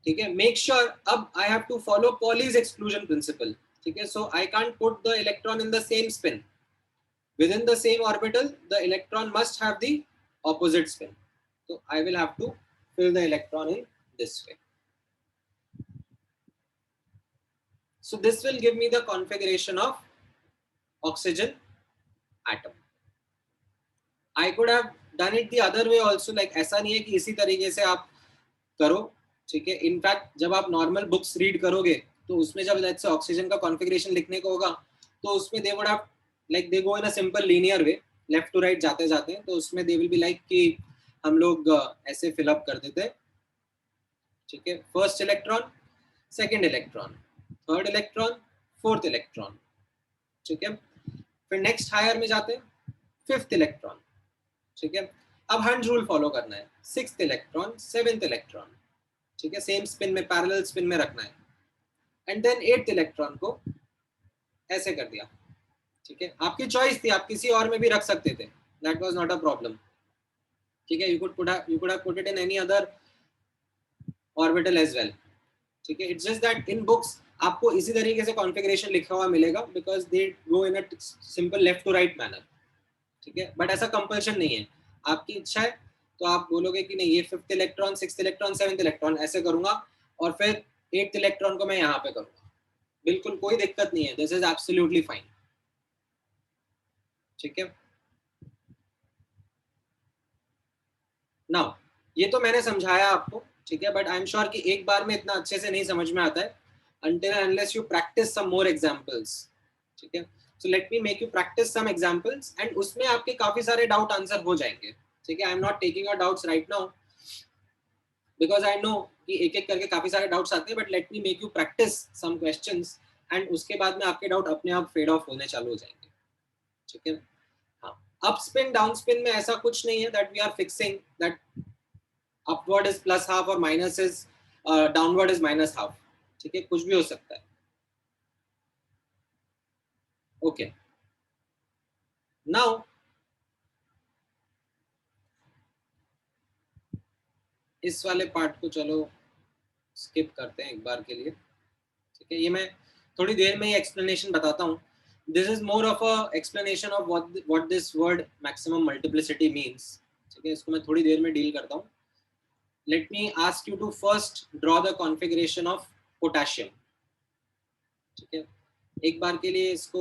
ठीक है, मेक श्योर अब I have to follow Pauli's exclusion principle. ठीक है, so I can't put the electron in the same spin. Within the same orbital, the electron must have the opposite spin. तो I will have to fill the electron in this way. So this will give me the configuration of oxygen atom. I could have done it the other way also, like ऐसा नहीं है कि इसी तरीके से आप करो, ठीक है. इनफैक्ट जब आप नॉर्मल बुक्स रीड करोगे तो उसमें जब लेट्स से ऑक्सीजन का कॉन्फ़िगरेशन लिखने को होगा तो उसमें they would have like they go in a simple linear way, left to right जाते जाते हैं, तो उसमें दे विल बी लाइक कि हम लोग ऐसे फिल अप कर देते हैं, ठीक है. First electron, second electron, third electron, fourth electron, ठीक है. फिर नेक्स्ट हायर में जाते हैं, फिफ्थ इलेक्ट्रॉन, ठीक है. अब हंट रूल फॉलो करना है, सिक्स्थ इलेक्ट्रॉन, सेवेंथ इलेक्ट्रॉन, ठीक है, सेम स्पिन में, पैरेलल स्पिन में रखना है. एंड देन एट्थ इलेक्ट्रॉन को ऐसे कर दिया, ठीक है. आपकी चॉइस थी, आप किसी और में भी रख सकते थे, that was not a problem, ठीक है. You could have put it in any other orbital as well, ठीक है. It's just that in books आपको इसी तरीके से कॉन्फ़िगरेशन लिखा हुआ मिलेगा because they go in a simple left to right manner, ठीक है. बट ऐसा कंपल्शन नहीं है, आपकी इच्छा है तो आप बोलोगे कि नहीं ये fifth electron, sixth electron, seventh electron ऐसे करूंगा और फिर एट्थ इलेक्ट्रॉन को मैं यहाँ पे करूंगा, बिल्कुल कोई दिक्कत नहीं है, दिस इज एब्सोल्युटली फाइन, ठीक है. नाउ ये तो मैंने समझाया आपको, ठीक है, बट आई एम श्योर कि एक बार में इतना अच्छे से नहीं समझ में आता है until and unless you practice some more examples, ठीक है. So let me make you practice some examples and उसमें आपके काफी सारे डाउट आंसर हो जाएंगे, ठीक है. I am not taking your doubts right now because I know कि एक एक करके काफी सारे डाउट्स आते हैं, but let me make you practice some questions and उसके बाद में आपके डाउट अपने आप फेड ऑफ होने चालू हो जाएंगे, ठीक है. हाँ, अप स्पिन डाउन स्पिन में ऐसा कुछ नहीं है that we are fixing that upward is plus half और minus is downward is minus half, ठीक है, कुछ भी हो सकता है. ओके, नाउ इस वाले पार्ट को चलो स्किप करते हैं एक बार के लिए, ठीक है. ये मैं थोड़ी देर में ही एक्सप्लेनेशन बताता हूँ. This is more of a explanation of what this word maximum multiplicity means, ठीक है. इसको मैं थोड़ी देर में डील करता हूँ. Let me ask you to first draw the configuration of potassium, ठीक है. एक बार के लिए इसको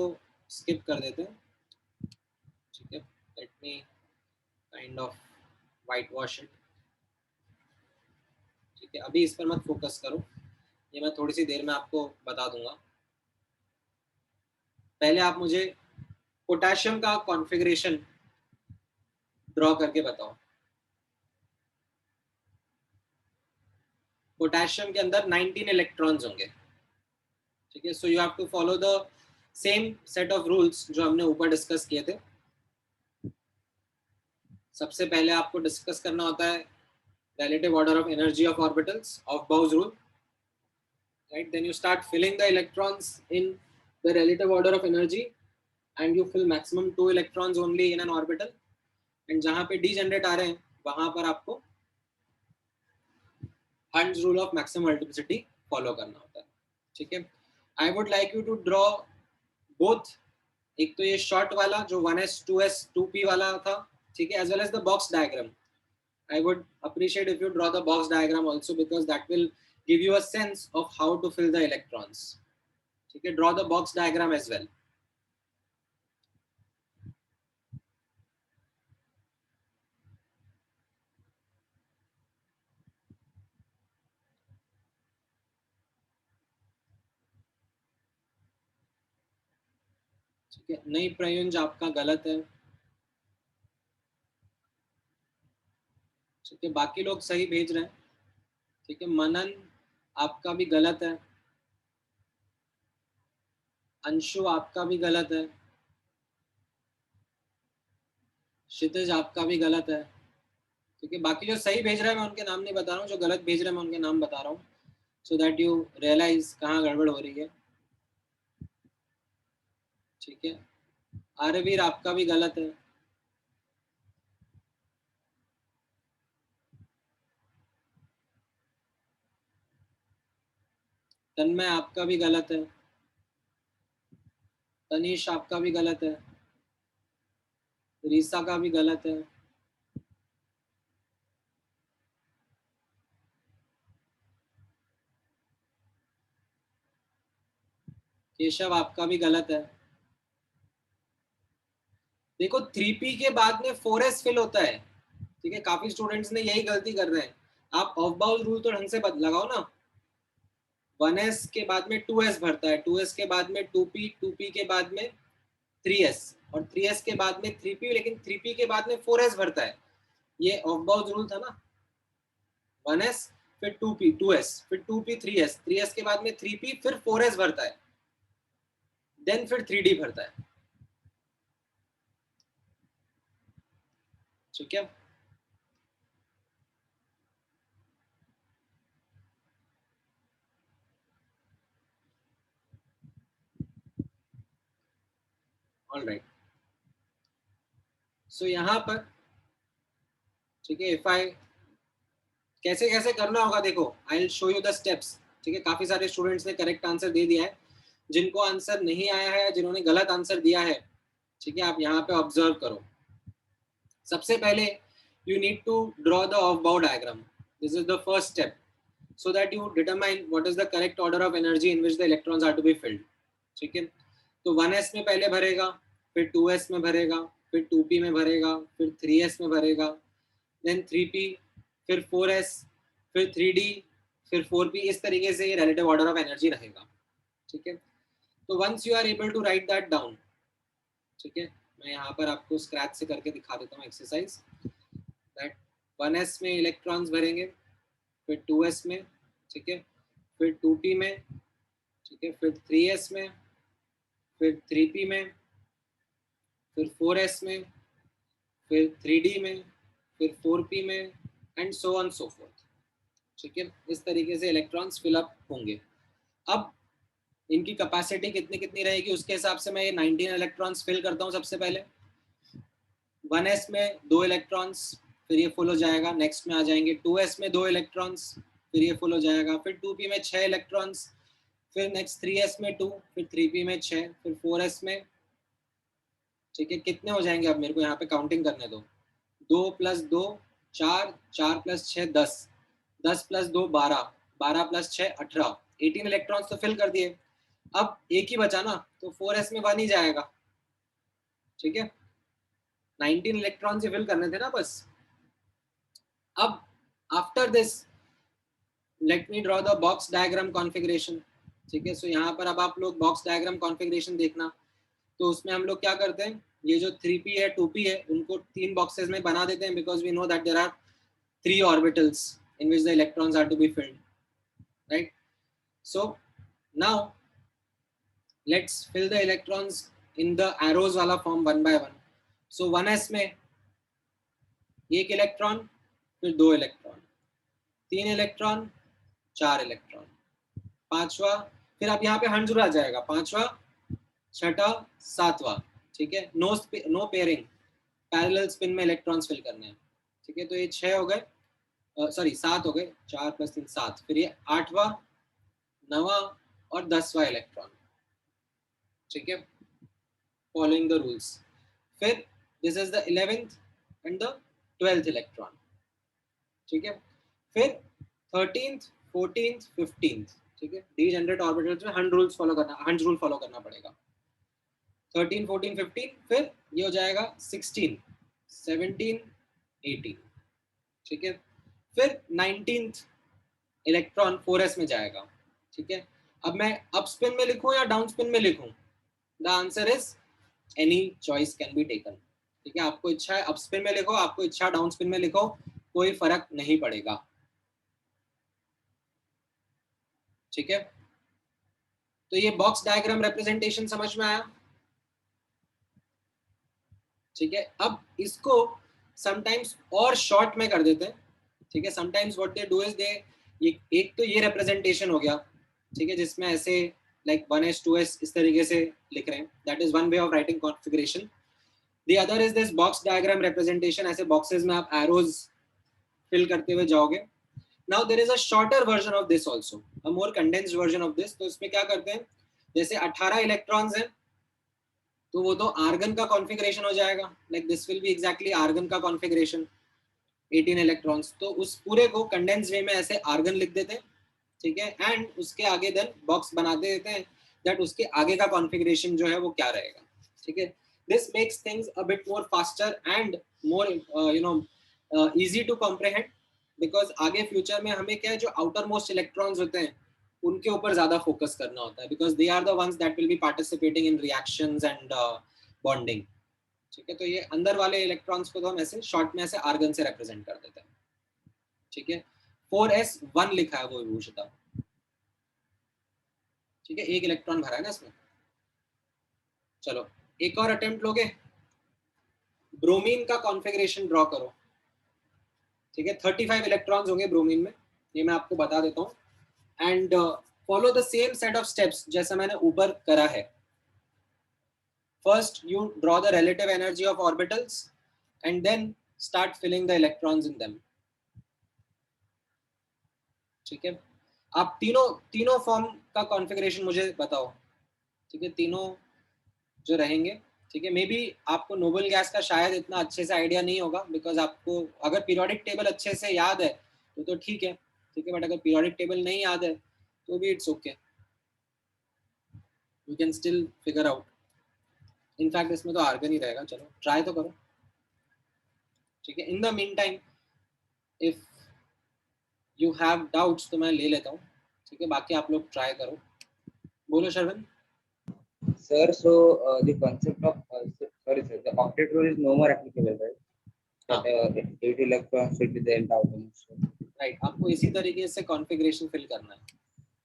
स्किप कर देते हैं, ठीक है. Let me kind of white wash it, ठीक है. अभी इस पर मत फोकस करो, ये मैं थोड़ी सी देर में आपको बता दूंगा. पहले आप मुझे पोटेशियम का कॉन्फ़िगरेशन ड्रॉ करके बताओ. पोटेशियम के अंदर 19 इलेक्ट्रॉन्स होंगे, ठीक है. So you have to follow the same set of rules जो हमने ऊपर डिस्कस किए थे. सबसे पहले आपको डिस्कस करना होता है relative order of energy of orbitals of Bose rule, right? Then you start filling the electrons in the relative order of energy and you fill maximum 2 electrons only in an orbital, and जहाँ पे d generate आ रहे हैं वहाँ पर आपको Hund's rule of maximum multiplicity follow करना होता है, ठीक है. I would like you to draw both, एक तो ये short वाला जो 1s 2s 2p वाला था, ठीक है, as well as the box diagram. I would appreciate if you draw the box diagram also because that will give you a sense of how to fill the electrons. Okay, draw the box diagram as well. ठीक है, नहीं प्रयुंज आपका गलत है, ठीक है. बाकी लोग सही भेज रहे हैं, ठीक है. मनन आपका भी गलत है, अंशु आपका भी गलत है, क्षितिज आपका भी गलत है, ठीक है. बाकी जो सही भेज रहे हैं मैं उनके नाम नहीं बता रहा हूँ, जो गलत भेज रहे हैं मैं उनके नाम बता रहा हूँ सो दैट यू रियलाइज कहाँ गड़बड़ हो रही है, ठीक है. आर्यवीर आपका भी गलत है, तन्मय आपका भी गलत है, तनीश आपका भी गलत है, रीसा का भी गलत है, केशव आपका भी गलत है। देखो 3p के बाद में 4s फिल होता है, ठीक है, काफी स्टूडेंट्स ने यही गलती कर रहे हैं। आप ऑफ बाउंड रूल तो ढंग से लगाओ ना। 1s के बाद में 2s भरता है, 2s के बाद में 2p, 2p के बाद में 3s, और 3s के बाद में 3p, लेकिन 3p के बाद में 4s भरता है। ये ऑफ बाउंड रूल था ना। 1s फिर 2p 2s फिर 2p 3s, 3s के बाद में 3p फिर 4s भरता है, देन फिर 3d भरता है। ठीक है, ऑलराइट। सो यहाँ पर ठीक है, इफ आई कैसे कैसे करना होगा देखो, I will show you the steps. ठीक है, काफी सारे स्टूडेंट्स ने करेक्ट आंसर दे दिया है, जिनको आंसर नहीं आया है, जिन्होंने गलत आंसर दिया है, ठीक है, आप यहाँ पे ऑब्जर्व करो। सबसे पहले you need to draw the off-bow diagram. This is the first step, so that you determine what is the correct order of energy in which the electrons are to be filled. ठीक है, तो 1s में पहले भरेगा, फिर 2s में भरेगा, फिर 2p में भरेगा, फिर 3s में भरेगा, then 3p, फिर 4s, फिर 3d, फिर 4p। इस तरीके से ये relative order of energy रहेगा। ठीक है, तो once you are able to write that down, ठीक है, मैं यहाँ पर आपको स्क्रैच से करके दिखा देता हूँ एक्सरसाइज। दैट 1s में इलेक्ट्रॉन्स भरेंगे, फिर 2s में, ठीक है, फिर 2p में, ठीक है, फिर 3s में, फिर 3p में, फिर 4s में, फिर 3d में, फिर 4p में, and so on so fourth. ठीक है, इस तरीके से इलेक्ट्रॉन्स फिलअप होंगे। अब इनकी कैपेसिटी कितनी कितनी रहेगी उसके हिसाब से मैं ये 19 इलेक्ट्रॉन्स फिल करता हूँ। सबसे पहले 1s में 2 इलेक्ट्रॉन्स, फिर ये फुल हो जाएगा। नेक्स्ट में आ जाएंगे 2s में 2 इलेक्ट्रॉन्स, फिर ये फुल हो जाएगा। फिर 2p में 6 इलेक्ट्रॉन्स, फिर नेक्स्ट 3s में 2, फिर 3p में 6, फिर 4s में, ठीक है, कितने हो जाएंगे अब मेरे को यहाँ पे काउंटिंग करने दो। 2 + 2 4, 4 + 6 10, 10 + 2 12, 12 + 6 18, 18 इलेक्ट्रॉन्स तो फिल कर दिए। अब एक ही बचा ना, तो 4s में 1 ही जाएगा। ठीक है, 19 इलेक्ट्रॉन्स ही फिल करने थे ना बस। अब after this let me draw the box diagram configuration. ठीक है, सो यहाँ पर अब आप लोग बॉक्स डायग्राम कॉन्फ़िगरेशन देखना। तो उसमें हम लोग क्या करते हैं, ये जो 3p है 2p है, उनको 3 बॉक्सेस में बना देते हैं, because we know that there are 3 orbitals in which the electrons are to be filled, right. So now let's fill the electrons in the arrows वाला फॉर्म 1 by 1. So 1s में 1 electron, फिर 2 electron, 3 electron, 4 electron, 5वां, फिर अब यहाँ पे 100 आ जाएगा, 5वां, 6वां, 7वां। ठीक है, नो पेयरिंग, पैरेलल स्पिन में इलेक्ट्रॉन्स फिल करने हैं। ठीक है, तो ये 6 हो गए, सॉरी 7 हो गए, 4 + 3 7, फिर ये 8वां, 9वां और 10वां इलेक्ट्रॉन। ठीक है, फॉलोइंग द रूल्स। फिर this is the 11th and the 12th electron. ठीक है, फिर 13th 14th 15th। ठीक है, डीजेनरेट ऑर्बिटल्स में 100 रूल फॉलो करना पड़ेगा। 13 14 15, फिर ये हो जाएगा 16 17 18। ठीक है, फिर 19th इलेक्ट्रॉन 4s में जाएगा। ठीक है, अब मैं अप स्पिन में लिखूं या डाउन स्पिन में लिखूं? The answer is any choice can be taken. ठीक है, आपको इच्छा है अप स्पिन में लिखो, आपको इच्छा डाउन स्पिन में लिखो, कोई फर्क नहीं पड़ेगा। ठीक है, तो ये बॉक्स डायग्राम रिप्रेजेंटेशन समझ में आया? ठीक है, अब इसको समटाइम्स और शॉर्ट में कर देते हैं। ठीक है, sometimes what they do is they, ये एक तो ये रिप्रेजेंटेशन हो गया, ठीक है, जिसमें ऐसे लाइक 1s 2s इस तरीके से लिख रहे हैं, that is one way of writing configuration. The other is this box diagram representation, ऐसे बॉक्सेस में आप एरोज फिल करते हुए जाओगे। Now there is a shorter version of this also, a more condensed version of this. तो इसमें क्या करते हैं, जैसे 18 इलेक्ट्रॉन्स हैं, तो वो तो आर्गन का कॉन्फ़िगरेशन हो जाएगा, like this will be exactly argon का कॉन्फ़िगरेशन। 18 इलेक्ट्रॉन्स, तो उस पूरे को कंडेंस वे में ऐसे आर्गन लिख देते हैं। ठीक है, एंड उसके आगे देन बॉक्स बनाते देते हैं, दैट उसके आगे का कॉन्फ़िगरेशन जो है वो क्या रहेगा, ठीक है. This makes things a bit more faster and more easy to comprehend, because आगे फ्यूचर में हमें क्या है, जो आउटर मोस्ट इलेक्ट्रॉन्स होते हैं उनके ऊपर ज्यादा फोकस करना होता है, because they are the ones that will be participating in reactions and bonding, ठीक है. तो ये अंदर वाले इलेक्ट्रॉन्स को तो हम ऐसे शॉर्ट में ऐसे आर्गन से रिप्रेजेंट कर देते हैं, ठीक है. 4s1 लिखा है वो विभूषिता, ठीक है, एक इलेक्ट्रॉन भरा है ना इसमें. चलो एक और अटेम्प्ट लोगे. ब्रोमीन का कॉन्फ़िगरेशन ड्रॉ करो, ठीक है. 35 इलेक्ट्रॉन्स होंगे ब्रोमीन में, ये मैं आपको बता देता हूँ. And follow the same set of steps जैसा मैंने ऊपर करा है. First you draw the relative energy of orbitals and then start filling the electrons in them, ठीक है. आप तीनों फॉर्म का कॉन्फ़िगरेशन मुझे बताओ, ठीक है, तीनों जो रहेंगे, ठीक है. मे बी आपको नोबल गैस का शायद इतना अच्छे से आइडिया नहीं होगा, बिकॉज आपको अगर पीरियोडिक टेबल अच्छे से याद है तो ठीक है, ठीक है. बट अगर पीरियोडिक टेबल नहीं याद है तो भी it's okay, you can still figure out. In fact इसमें तो आर्गन ही रहेगा, चलो ट्राई तो करो, ठीक है. In the mean time if you have doubts तो मैं ले लेता हूँ, ठीक है. बाकी आप लोग ट्राई करो. बोलो शर्वण. Sir, so the concept of sorry sir, the octet rule is no more applicable, right? That 8 electrons should be there in the outermost shell. Right, आपको इसी तरीके से कॉन्फ़िगरेशन फिल करना है.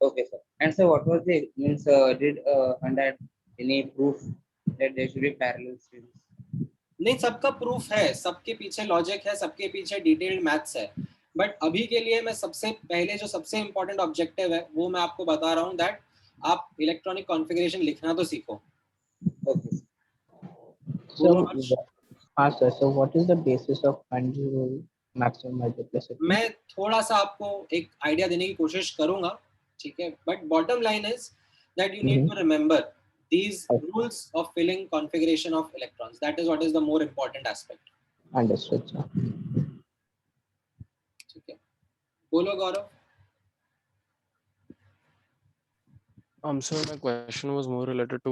Okay, sir. And so, what was the means? Did under any proof that there should be parallel streams? नहीं, सबका proof है, सबके पीछे लॉजिक है, सबके पीछे डिटेल्ड मैथ्स है. बट अभी के लिए मैं सबसे पहले जो सबसे इम्पोर्टेंट ऑब्जेक्टिव है वो मैं आपको बता रहा हूँ, दैट आप इलेक्ट्रॉनिक कॉन्फ़िगरेशन लिखना तो सीखो. Okay. बोलो So, Harsh. sir, so what is the basis of Hundred rule maximum multiplicity? मैं थोड़ा सा आपको एक आइडिया देने की कोशिश करूंगा, ठीक है. But bottom line is that you need to remember these Okay. rules of filling configuration of electrons. That is what is the more important aspect. Understood, sir. ठीक है. बोलो गौरव. So my question was more related to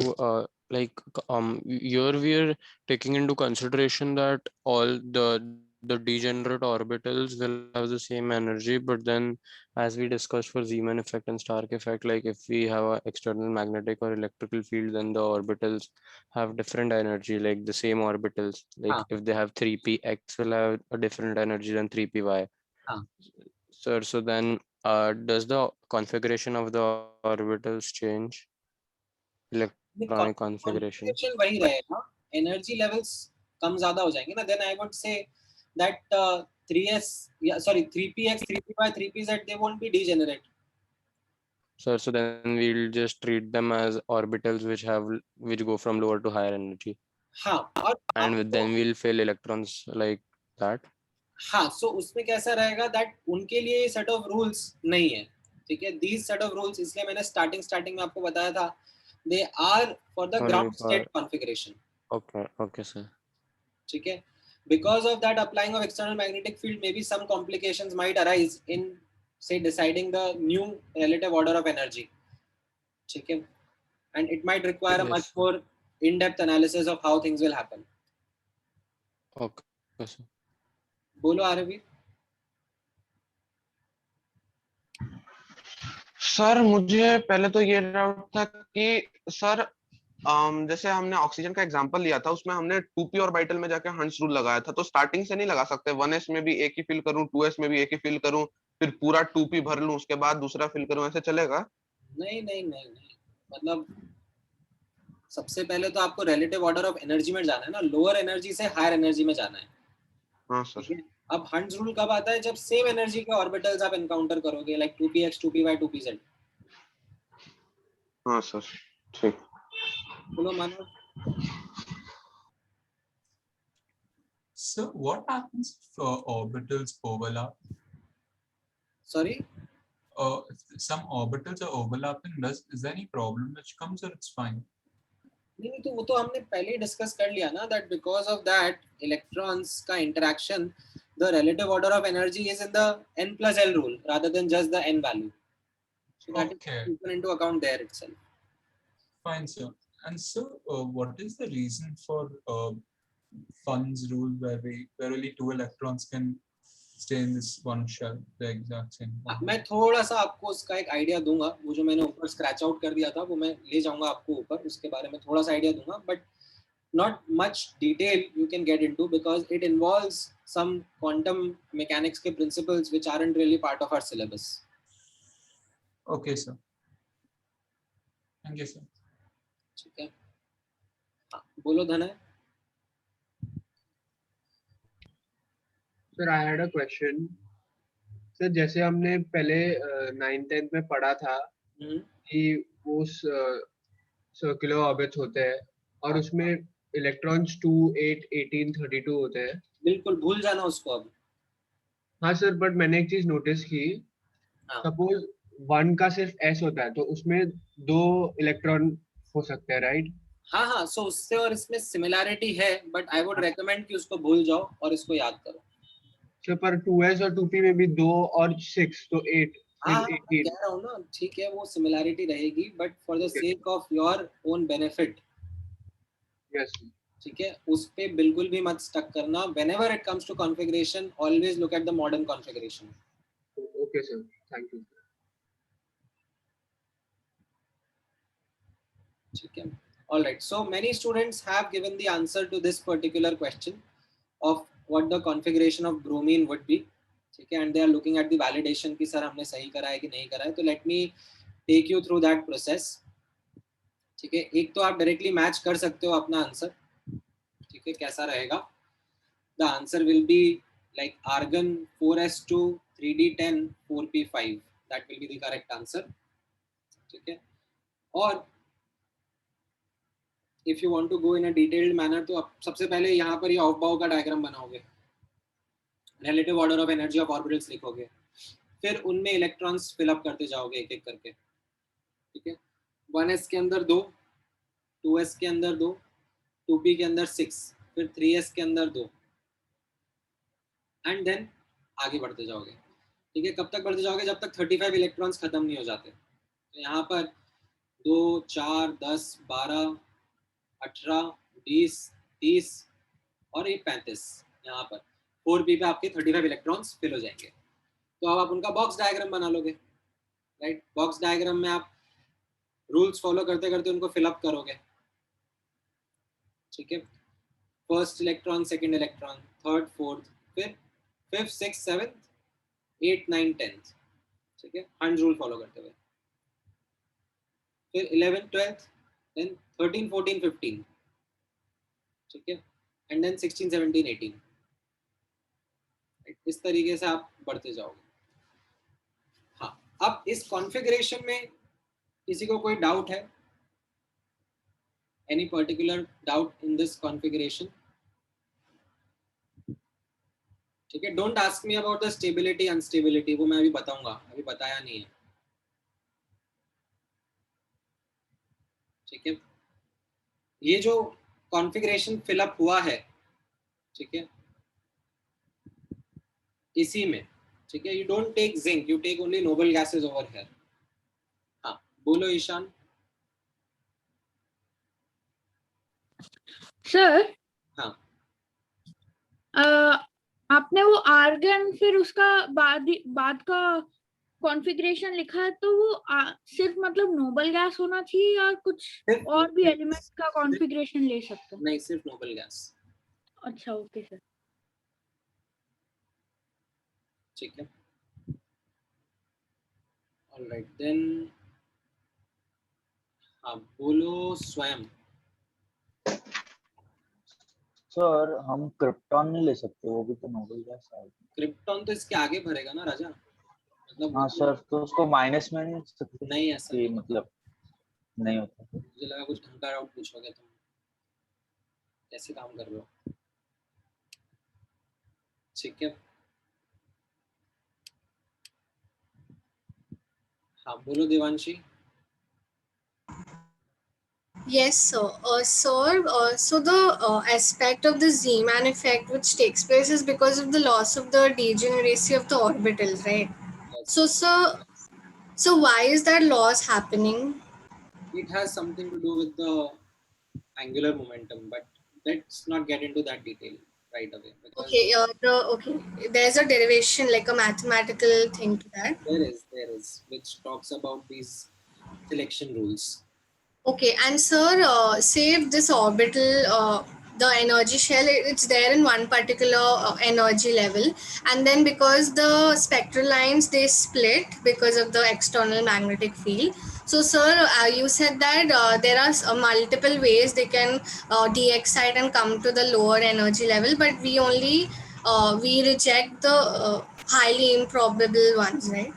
here we are taking into consideration that all the degenerate orbitals will have the same energy, but then as we discussed for Zeeman effect and Stark effect, like if we have an external magnetic or electrical field, then the orbitals have different energy, like the same orbitals, like if they have 3px will have a different energy than 3py. Sir, so then does the configuration of the orbitals change? Electronic configuration. Configuration वही रहेगा, energy levels कम ज्यादा हो जाएंगे ना. Then I would say that 3s sorry 3px 3py 3pz they won't be degenerate. Sir, so then we'll just treat them as orbitals which go from lower to higher energy. हाँ, और And then we'll fill electrons like that. हाँ, सो उसमें कैसा रहेगा that उनके लिए set of rules नहीं है, ठीक है. दीज सेट ऑफ रूल्स, इसलिए मैंने स्टार्टिंग में आपको बताया था, they are for the Only ground for- state configuration, Okay, sir. ठीक है. Because of that applying of external magnetic field, maybe some complications might arise in say deciding the new relative order of energy, ठीक है. And it might require a Yes. much more in-depth analysis of how things will happen. Okay, sir. बोलो RV. Sir मुझे पहले तो ये doubt था कि sir जैसे हमने ऑक्सीजन का एग्जांपल लिया था, उसमें हमने 2p ऑर्बिटल में जाके हंस रूल लगाया था, तो स्टार्टिंग से नहीं लगा सकते? 1s में भी एक ही फिल करूं, 2s में भी एक ही फिल करूं, फिर पूरा 2p भर लूं, उसके बाद दूसरा फिल करूं, ऐसे चलेगा? नहीं, मतलब सबसे पहले तो आपको रिलेटिव ऑर्डर ऑफ एनर्जी में जाना है ना, लोअर एनर्जी से हायर एनर्जी में जाना है. हाँ सर. ठीक है. अब हंस रूल कब आता है? जब सेम एनर्जी के ऑर्बिटल्स आप एनकाउंटर करोगे, लाइक 2px 2py 2pz. हाँ सर, ठीक. बोलो मानव. So what happens if orbitals overlap? Sorry. If some orbitals are overlapping, is there any problem which comes, or it's fine? नहीं, तो वो तो हमने पहले ही डिस्कस कर लिया ना, that because of that electrons का interaction, the relative order of energy is in the n+l rule rather than just the n value. So that is Okay. taken into account there itself. Fine, sir. And so, what is the reason for Fund's rule where only 2 electrons can stay in this one shell, the exact same? मैं थोड़ा सा आपको उसका एक idea दूंगा, वो जो मैंने ऊपर स्क्रैच आउट कर दिया था वो मैं ले जाऊंगा आपको ऊपर, उसके बारे में थोड़ा सा आइडिया दूंगा, but not much detail you can get into because it involves some quantum mechanics के principles which aren't really part of our syllabus. Okay, sir. Thank you, sir. ठीक है, हाँ, बोलो धनय. Sir I had a question. Sir जैसे हमने पहले 9th 10th में पढ़ा था कि वो सर्कुलर ऑर्बिट्स होते हैं और उसमें इलेक्ट्रॉन्स 2, 8, 18, 32 होते हैं. बिल्कुल भूल जाना उसको अब. हाँ सर, बट मैंने एक चीज नोटिस की. सपोज 1 का सिर्फ S होता है तो उसमें 2 इलेक्ट्रॉन हो सकते हैं, राइट? हाँ हाँ, सो उससे और इसमें सिमिलैरिटी है, बट आई वुड रेकमेंड कि उसको भूल जाओ और इसको याद करो. सर पर 2S और 2P में भी 2 और 6 तो 8. हाँ, मैं कह रहा हूँ ना, ठीक है, वो सिमिलैरिटी रहेगी, but for the sake of your own benefit, yes, ठीक है, उस पे बिल्कुल भी मत स्टक करना. Whenever it comes to configuration, always look at the modern configuration. Okay sir, thank you. ठीक है, all right, so many students have given the answer to this particular question of what the configuration of bromine would be. ठीक है, and they are looking at the validation कि sir हमने सही करा है कि नहीं करा है. तो let me take you through that process. ठीक है, एक तो आप डायरेक्टली मैच कर सकते हो अपना आंसर. ठीक है, कैसा रहेगा? The answer will be like argon 4s2 3d10 4p5. That will be the correct answer. ठीक है, और if you want to go in a detailed manner, तो आप सबसे पहले यहाँ पर ये ऑफ बाउ का डायग्राम बनाओगे, relative order of energy of orbitals लिखोगे, फिर उनमें इलेक्ट्रॉन्स फिल अप करते जाओगे एक एक करके. ठीक है, 1s के अंदर 2, 2s के अंदर 2, 2p के अंदर 6, फिर 3s के अंदर 2, एंड देन आगे बढ़ते जाओगे. ठीक है, कब तक बढ़ते जाओगे? जब तक 35 इलेक्ट्रॉन्स खत्म नहीं हो जाते. तो यहाँ पर 2, 4, 10, 12, 18, 20, 30 और ये 35. यहाँ पर 4p पे आपके 35 इलेक्ट्रॉन्स फिल हो जाएंगे. तो अब आप उनका बॉक्स डायग्राम बना लोगे, राइट? बॉक्स डायग्राम में आप रूल्स फॉलो करते करते उनको फिल अप करोगे. ठीक है, first electron, second electron, third, fourth, फिर 5th, 6th, 7th, 8th, 9th, 10th. ठीक है, हंड्स रूल फॉलो करते हुए. फिर 11th, 12th, then 13, 14, 15. ठीक है, एंड देन 16, 17, 18. इस तरीके से आप बढ़ते जाओगे. हाँ, अब इस कॉन्फ़िगरेशन में किसी को कोई डाउट है? Any particular doubt in this configuration? ठीक है, don't ask me about the stability unstability, वो मैं अभी बताऊंगा, अभी बताया नहीं है. ठीक है, ये जो कॉन्फ़िगरेशन फिलअप हुआ है, ठीक है, इसी में, ठीक है, you don't take zinc, you take only noble gases over here. हाँ, बोलो ईशान. सर, हाँ, आपने वो आर्गन फिर उसका बाद का कॉन्फ़िगरेशन लिखा है, तो वो सिर्फ मतलब नोबल गैस होना चाहिए या कुछ और भी एलिमेंट का कॉन्फ़िगरेशन ले सकते हैं? नहीं, सिर्फ नोबल गैस. अच्छा, ओके सर. ठीक है, ऑलराइट देन. हाँ, बोलो स्वयं. सर हम क्रिप्टॉन नहीं ले सकते, वो भी तो नोबल गैस है. क्रिप्टॉन तो इसके आगे भरेगा ना राजा, मतलब. हाँ सर, तो उसको माइनस में नहीं रख सकते? नहीं, ऐसा कि मतलब नहीं होता. मुझे लगा कुछ ढंग का डाउट पूछोगे तुम. कैसे काम कर रहे हो? ठीक है, हाँ, बोलो Devanshi. Yes, sir. So the aspect of the Zeeman effect which takes place is because of the loss of the degeneracy of the orbitals, right? Yes. So why is that loss happening? it has something to do with the angular momentum, but let's not get into that detail right away because Okay, there's a derivation like a mathematical thing to that. there is which talks about these selection rules. Okay, and sir, say if this orbital, the energy shell, it's there in one particular energy level, and then because the spectral lines they split because of the external magnetic field. So, sir, you said that there are multiple ways they can de-excite and come to the lower energy level, but we reject the highly improbable ones, right?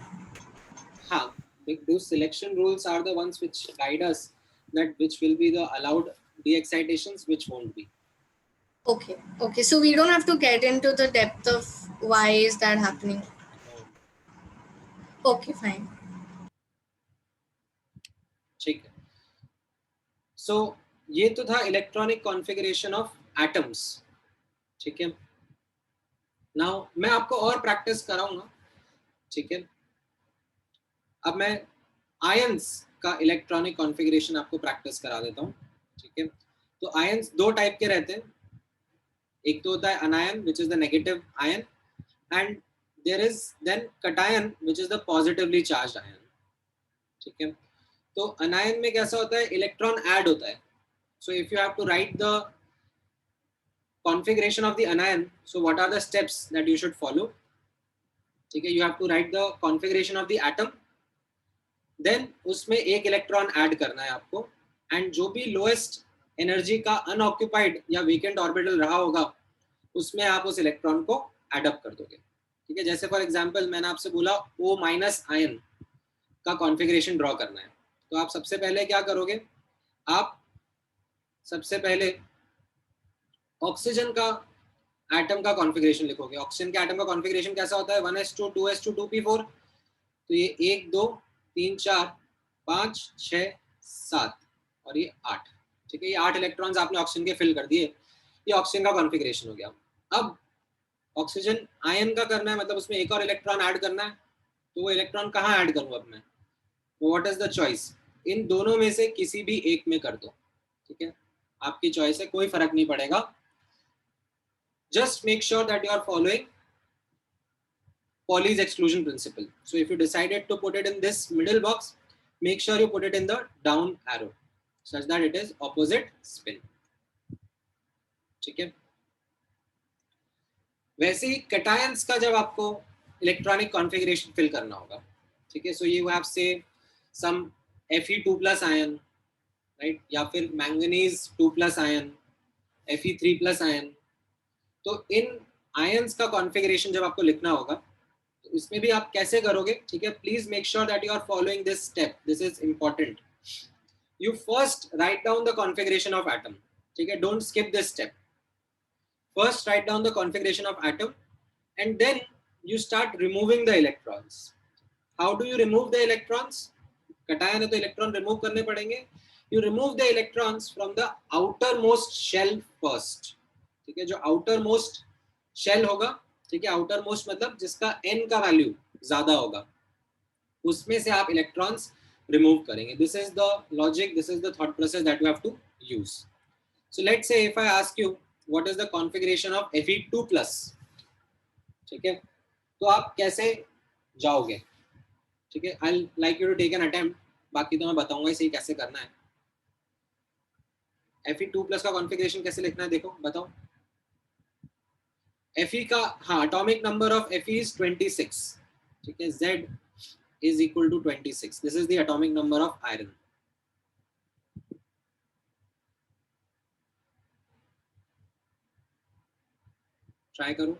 Those selection rules are the ones which guide us that which will be the allowed de-excitations, which won't be. Okay, okay. So we don't have to get into the depth of why is that happening. Okay, fine. ठीक है. So ये तो था electronic configuration of atoms. ठीक है. Now मैं आपको और प्रैक्टिस कराऊंगा. ठीक है. अब मैं आयंस का इलेक्ट्रॉनिक कॉन्फ़िगरेशन आपको प्रैक्टिस करा देता हूँ. ठीक है. तो आयंस दो टाइप के रहते हैं. एक तो होता है anion which is the negative ion, and there is then cation which is the positively charged ion. ठीक है. तो अनायन में कैसा होता है, इलेक्ट्रॉन ऐड होता है. So if you have to write the configuration of the anion, so what are the steps that you should follow? ठीक है. You have to write the configuration of the atom, then उसमें एक electron add करना है आपको, and जो भी lowest energy का अनऑक्यूपाइड या वेकेंट ऑर्बिटल रहा होगा उसमें आप उस इलेक्ट्रॉन को एड अप कर दोगे. ठीक है. जैसे फॉर एग्जांपल मैंने आपसे बोला O माइनस आयन का कॉन्फ़िगरेशन ड्रॉ करना है, तो आप सबसे पहले क्या करोगे, आप सबसे पहले ऑक्सीजन का एटम का कॉन्फ़िगरेशन लिखोगे. ऑक्सीजन के एटम का कॉन्फ़िगरेशन कैसा होता है, 1s2 2s2 2p4. तो ये 1 2 3 4 5 6 7 और ये 8. ठीक है. ये 8 इलेक्ट्रॉन्स आपने ऑक्सीजन के फिल कर दिए. ये ऑक्सीजन का कॉन्फ़िगरेशन हो गया. अब ऑक्सीजन आयन का करना है, मतलब उसमें एक और इलेक्ट्रॉन ऐड करना है. तो वो इलेक्ट्रॉन कहाँ ऐड करूँ अब मैं, व्हाट इज द चॉइस, इन दोनों में से किसी भी एक में कर दो. ठीक है. आपकी चॉइस है, कोई फर्क नहीं पड़ेगा. Just make sure that you are following Pauli's exclusion principle. So if you decided to put it in this middle box, make sure you put it in the down arrow such that it is opposite spin. ठीक है. वैसे ही cations का जब आपको electronic configuration fill करना होगा. ठीक है. सो यू हैव से सम Fe2+ आयन, राइट, या फिर मैंगनीज 2+ आयन, Fe3+ आयन. तो इन आयंस का कॉन्फ़िगरेशन जब आपको लिखना होगा तो इसमें भी आप कैसे करोगे. ठीक है. Please make sure that you are following this step. This is important. You first write down the configuration of atom. ठीक है. Don't skip this step. First write down the configuration of atom and then you start removing the electrons. How do you remove the electrons? Cation है तो electron remove करने पड़ेंगे. You remove the electrons from the outermost shell first. ठीक है. जो outermost shell होगा, ठीक है, outermost मतलब जिसका n का वैल्यू ज्यादा होगा, उसमें से आप इलेक्ट्रॉन्स रिमूव करेंगे. This is the logic, this is the thought process that you have to use. So let's say if I ask you what is the configuration of Fe2+. ठीक है. तो आप कैसे जाओगे. ठीक है. I like you to take an attempt. बाकी तो मैं बताऊंगा इसे कैसे करना है. Fe2+ का कॉन्फ़िगरेशन कैसे लिखना है, देखो बताओ. Fe का, हाँ, atomic number of Fe is 26. ठीक है. Z is equal to 26. This is the atomic number of iron. Try करो.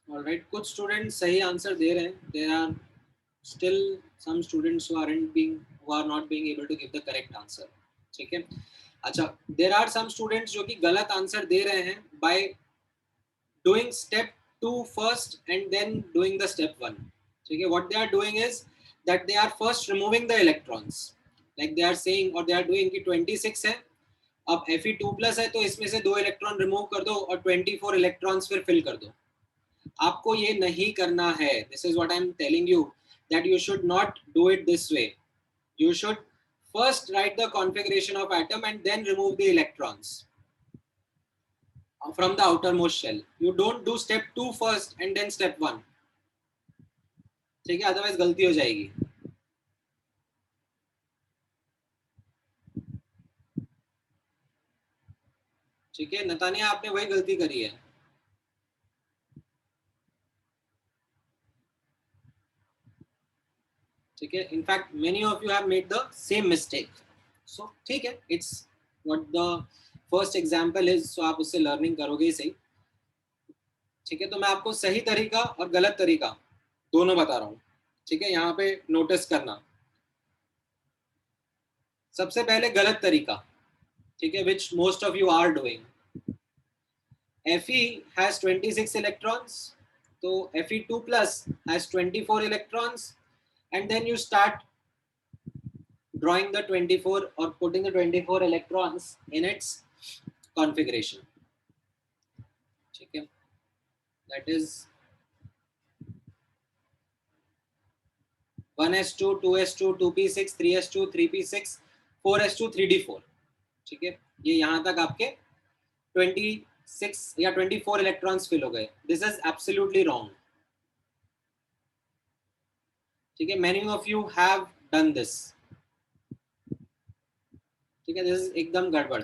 ऑलराइट, कुछ स्टूडेंट्स सही आंसर दे रहे हैं. There are still some students who are not being able to give the correct answer. ठीक है. अच्छा, देयर आर सम स्टूडेंट्स जो कि गलत आंसर दे रहे हैं bye doing step 2 first and then doing the step 1. ठीक है. What they are doing is that they are first removing the electrons, like they are saying or they are doing कि 26 है, अब Fe2+ है तो इसमें से 2 इलेक्ट्रॉन रिमूव कर दो और 24 इलेक्ट्रॉन्स फिर फिल कर दो. आपको ये नहीं करना है. This is what I am telling you, that you should not do it this way. You should first write the configuration of atom and then remove the electrons from the outermost shell. You don't do step 2 first and then step 1. ठीक है, otherwise गलती हो जाएगी. ठीक है नतानिया, आपने वही गलती करी है. ठीक है, in fact many of you have made the same mistake. So ठीक है, it's what the first example is, so आप उससे लर्निंग करोगे ही सही. ठीक है, तो मैं आपको सही तरीका और गलत तरीका दोनों बता रहा हूँ. ठीक है, यहाँ पे नोटिस करना. सबसे पहले गलत तरीका, ठीक है, which most of you are doing. Fe has 26 electrons, so Fe2+ has 24 electrons, and then you start drawing the 24 or putting the 24 electrons in its configuration. ठीक है, that is 1s2, 2s2, 2p6, 3s2, 3p6, 4s2, 3d4. ठीक है, ये यहाँ तक आपके 26 या 24 electrons fill हो गए. This is absolutely wrong. ठीक है, many of you have done this. ठीक है, दिस इज एकदम गड़बड़.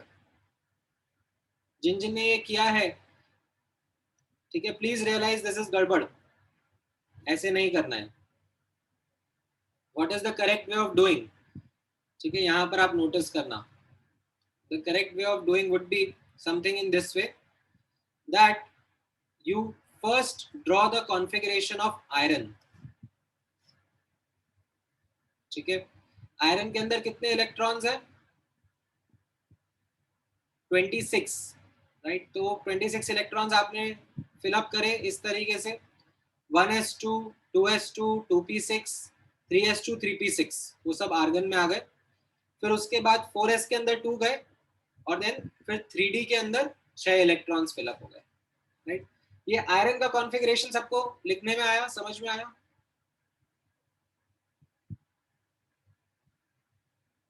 जिन जिन ने ये किया है, ठीक है, प्लीज रियलाइज दिस इज गड़बड़. ऐसे नहीं करना है. What is the correct way of doing? ठीक है, यहाँ पर आप नोटिस करना. The correct way of doing would be something in this way, that you first draw the configuration of iron. ठीक है, आयरन के अंदर कितने इलेक्ट्रॉन्स हैं? 26, राइट. तो 26 इलेक्ट्रॉन्स आपने फिलअप करे इस तरीके से, 1s2, 2s2, 2p6, 3s2, 3p6, वो सब आर्गन में आ गए. फिर उसके बाद 4s के अंदर 2 गए और देन फिर 3d के अंदर 6 इलेक्ट्रॉन्स फिलअप हो गए. राइट. ये आयरन का कॉन्फ़िगरेशन सबको लिखने में आया, समझ में आया?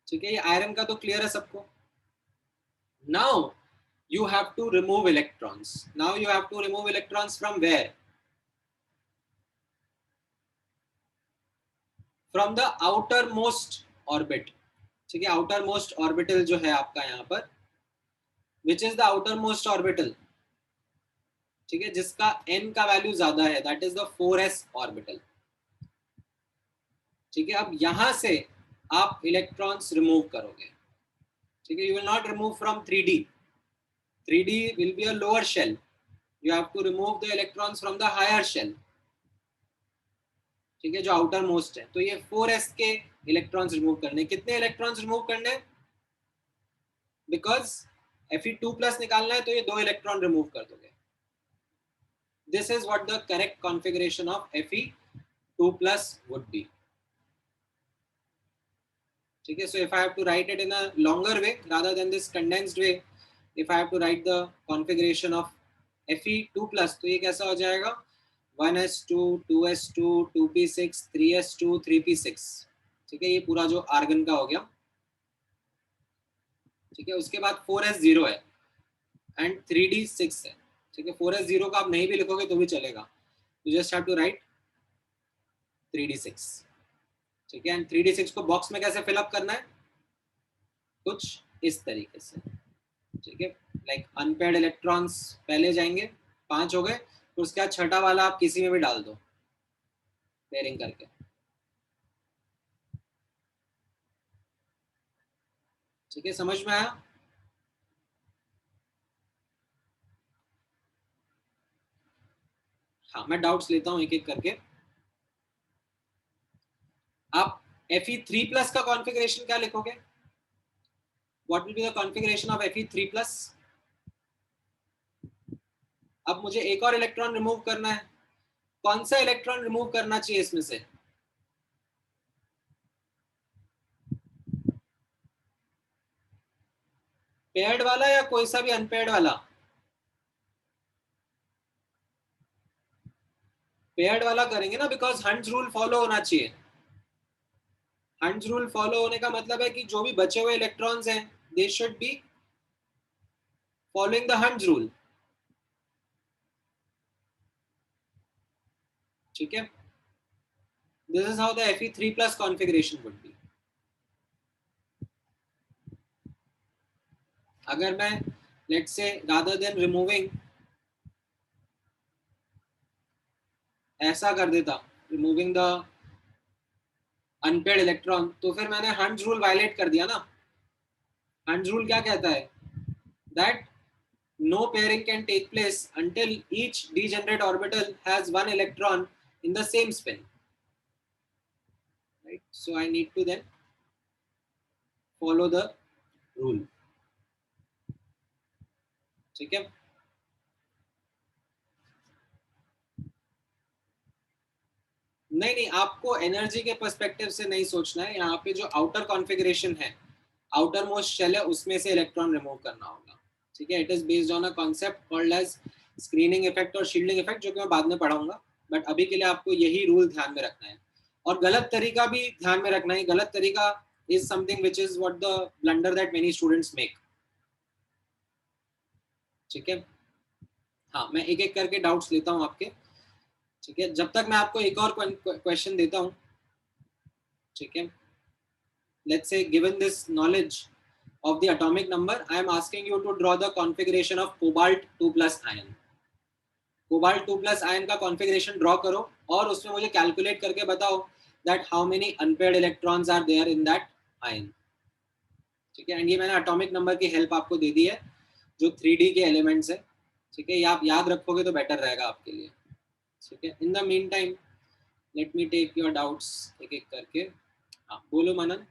ठीक है, ये आयरन का तो क्लियर है सबको. Now you have to remove electrons. Now you have to remove electrons from where? From the outermost orbit. ठीक है, outermost orbital जो है आपका यहाँ पर, which is the outermost orbital. ठीक है, जिसका n का वैल्यू ज्यादा है, that is the 4s orbital. ठीक है, अब यहां से आप इलेक्ट्रॉन्स रिमूव करोगे. ठीक है, you will not remove from 3d. 3d will be a lower shell. You have to remove the electrons from the higher shell. ठीक है, जो आउटर मोस्ट है. तो ये 4s के इलेक्ट्रॉन्स रिमूव करने. कितने इलेक्ट्रॉन्स रिमूव करने? बिकॉज Fe2+ निकालना है तो ये 2 इलेक्ट्रॉन रिमूव कर दोगे. This is what the correct configuration of Fe2+ would be. ठीक है, so if I have to write it in a longer way rather than this condensed way, if I have to write the configuration of Fe2+, तो ये कैसा हो जाएगा? 1s2, 2s2, 2p6, 3s2, 3p6. ठीक है, ये पूरा जो आर्गन का हो गया. ठीक है, उसके बाद 4s0 है एंड 3d6 है. ठीक है, 4s0 का आप नहीं भी लिखोगे तो भी चलेगा. You just have to write 3d6. ठीक है, एंड 3d6 को बॉक्स में कैसे फिलअप करना है? कुछ इस तरीके से. ठीक है, लाइक अनपेयर्ड इलेक्ट्रॉन्स पहले जाएंगे, 5 हो गए, तो उसके बाद छठा वाला आप किसी में भी डाल दो पेयरिंग करके. ठीक है, समझ में आया? हाँ. हाँ मैं डाउट्स लेता हूँ एक एक करके। आप Fe3+ का कॉन्फ़िगरेशन क्या लिखोगे? What will be the configuration of Fe3+? अब मुझे एक और इलेक्ट्रॉन रिमूव करना है, कौन सा इलेक्ट्रॉन रिमूव करना चाहिए इसमें से? पेयर्ड वाला या कोई सा भी अनपेयर्ड वाला? पेयर्ड वाला करेंगे ना, बिकॉज हंट्स रूल फॉलो होना चाहिए। हंट्स रूल फॉलो होने का मतलब है कि जो भी बचे हुए इलेक्ट्रॉन्स हैं they should be following the hunts rule. ठीक है, this is how the Fe3+ configuration would be. अगर मैं let's say rather than removing ऐसा कर देता, रिमूविंग द अनपेयर्ड इलेक्ट्रॉन, तो फिर मैंने हंट्स रूल वायलेट कर दिया ना। हंट्स रूल क्या कहता है? That no pairing can take place until each degenerate orbital has one electron in the same spin, right? So I need to then follow the rule. ठीक है, नहीं आपको एनर्जी के पर्सपेक्टिव से नहीं सोचना है। यहाँ पे जो आउटर कॉन्फ़िगरेशन है, आउटर मोस्ट शेल है, उसमें से इलेक्ट्रॉन रिमूव करना होगा। ठीक है, it is based on a concept called as screening effect और शील्डिंग इफेक्ट, जो कि मैं बाद में पढ़ाऊंगा, बट अभी के लिए आपको यही रूल ध्यान में रखना है। और गलत तरीका भी ध्यान में रखना है। गलत तरीका is something which is what the blunder that many students make. ठीक है, हाँ मैं एक एक करके डाउट्स लेता हूँ आपके। ठीक है, जब तक मैं आपको एक और क्वेश्चन देता हूँ। ठीक है, let's say given this knowledge of the atomic number, I am asking you to draw the configuration of cobalt 2+ ion. cobalt 2+ ion का configuration draw करो और उसमें मुझे calculate करके बताओ that how many unpaired electrons are there in that ion. ठीक है, and ये मैंने atomic number की help आपको दे दी है जो 3D के elements है। ठीक है, ये आप याद रखोगे तो बेटर रहेगा आपके लिए। ठीक है, in the meantime let me take your doubts एक एक करके। हाँ बोलो मनन।